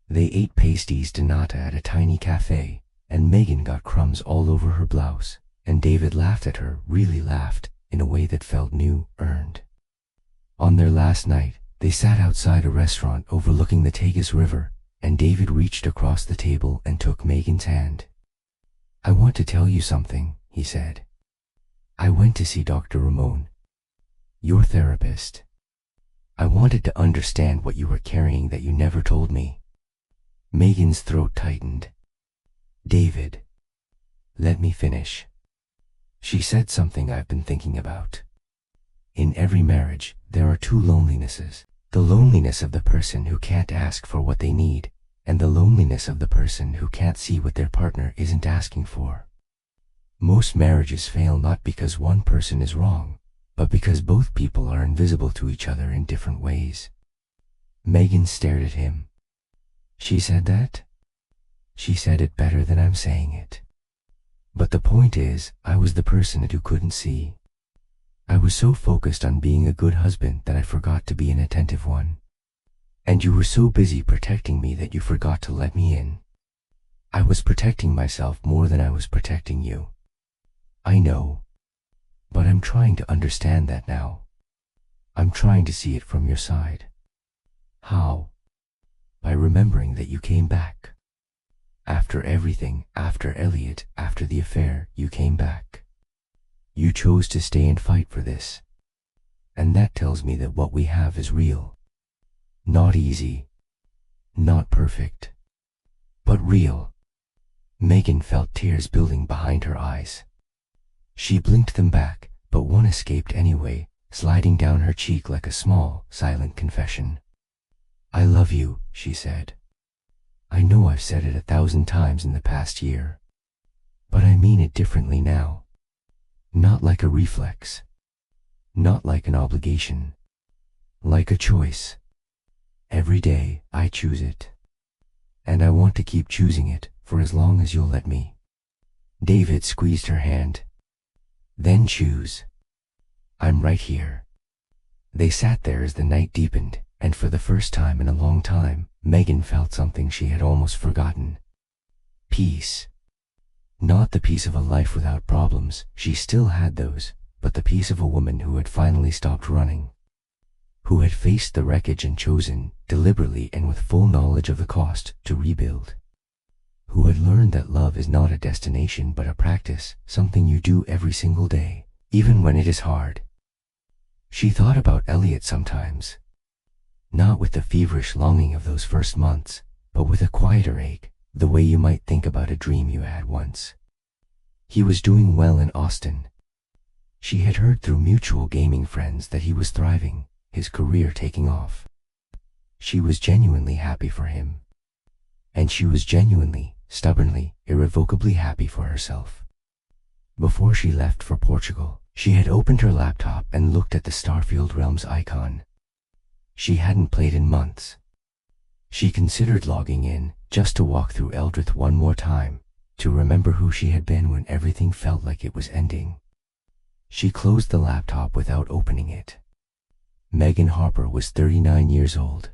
They ate pasties de nata at a tiny cafe, and Megan got crumbs all over her blouse, And David laughed at her, really laughed, in a way that felt new, earned. On their last night, they sat outside a restaurant overlooking the Tagus River, and David reached across the table and took Megan's hand. "I want to tell you something," he said. "I went to see Dr. Ramon, your therapist. I wanted to understand what you were carrying that you never told me." Megan's throat tightened. "David, let me finish." She said something I've been thinking about. In every marriage, there are two lonelinesses. The loneliness of the person who can't ask for what they need, and the loneliness of the person who can't see what their partner isn't asking for. Most marriages fail not because one person is wrong, but because both people are invisible to each other in different ways. Megan stared at him. "She said that?" "She said it better than I'm saying it. But the point is, I was the person who couldn't see. I was so focused on being a good husband that I forgot to be an attentive one. And you were so busy protecting me that you forgot to let me in. I was protecting myself more than I was protecting you. I know. But I'm trying to understand that now. I'm trying to see it from your side." "How?" "By remembering that you came back. After everything, after Elliot, after the affair, you came back. You chose to stay and fight for this. And that tells me that what we have is real. Not easy. Not perfect. But real." Megan felt tears building behind her eyes. She blinked them back, but one escaped anyway, sliding down her cheek like a small, silent confession. "I love you," she said. "I know I've said it 1,000 times in the past year. But I mean it differently now. Not like a reflex. Not like an obligation. Like a choice. Every day I choose it. And I want to keep choosing it for as long as you'll let me." David squeezed her hand. "Then choose. I'm right here." They sat there as the night deepened, and for the first time in a long time, Megan felt something she had almost forgotten. Peace. Not the peace of a life without problems, she still had those, but the peace of a woman who had finally stopped running. Who had faced the wreckage and chosen, deliberately and with full knowledge of the cost, to rebuild. Who had learned that love is not a destination but a practice, something you do every single day, even when it is hard. She thought about Elliot sometimes. Not with the feverish longing of those first months, but with a quieter ache, the way you might think about a dream you had once. He was doing well in Austin. She had heard through mutual gaming friends that he was thriving, his career taking off. She was genuinely happy for him. And she was genuinely, stubbornly, irrevocably happy for herself. Before she left for Portugal, she had opened her laptop and looked at the Starfield Realms icon. She hadn't played in months. She considered logging in, just to walk through Eldrith one more time, to remember who she had been when everything felt like it was ending. She closed the laptop without opening it. Megan Harper was 39 years old.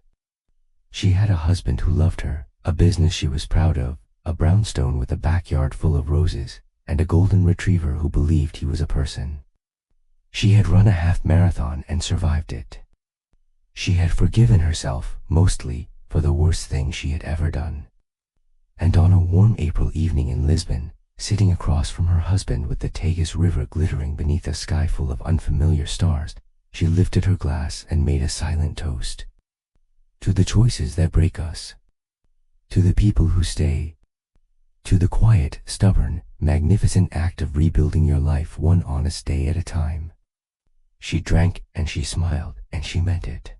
She had a husband who loved her, a business she was proud of, a brownstone with a backyard full of roses, and a golden retriever who believed he was a person. She had run a half marathon and survived it. She had forgiven herself, mostly, for the worst thing she had ever done. And on a warm April evening in Lisbon, sitting across from her husband with the Tagus River glittering beneath a sky full of unfamiliar stars, she lifted her glass and made a silent toast. To the choices that break us. To the people who stay. To the quiet, stubborn, magnificent act of rebuilding your life one honest day at a time. She drank and she smiled and she meant it.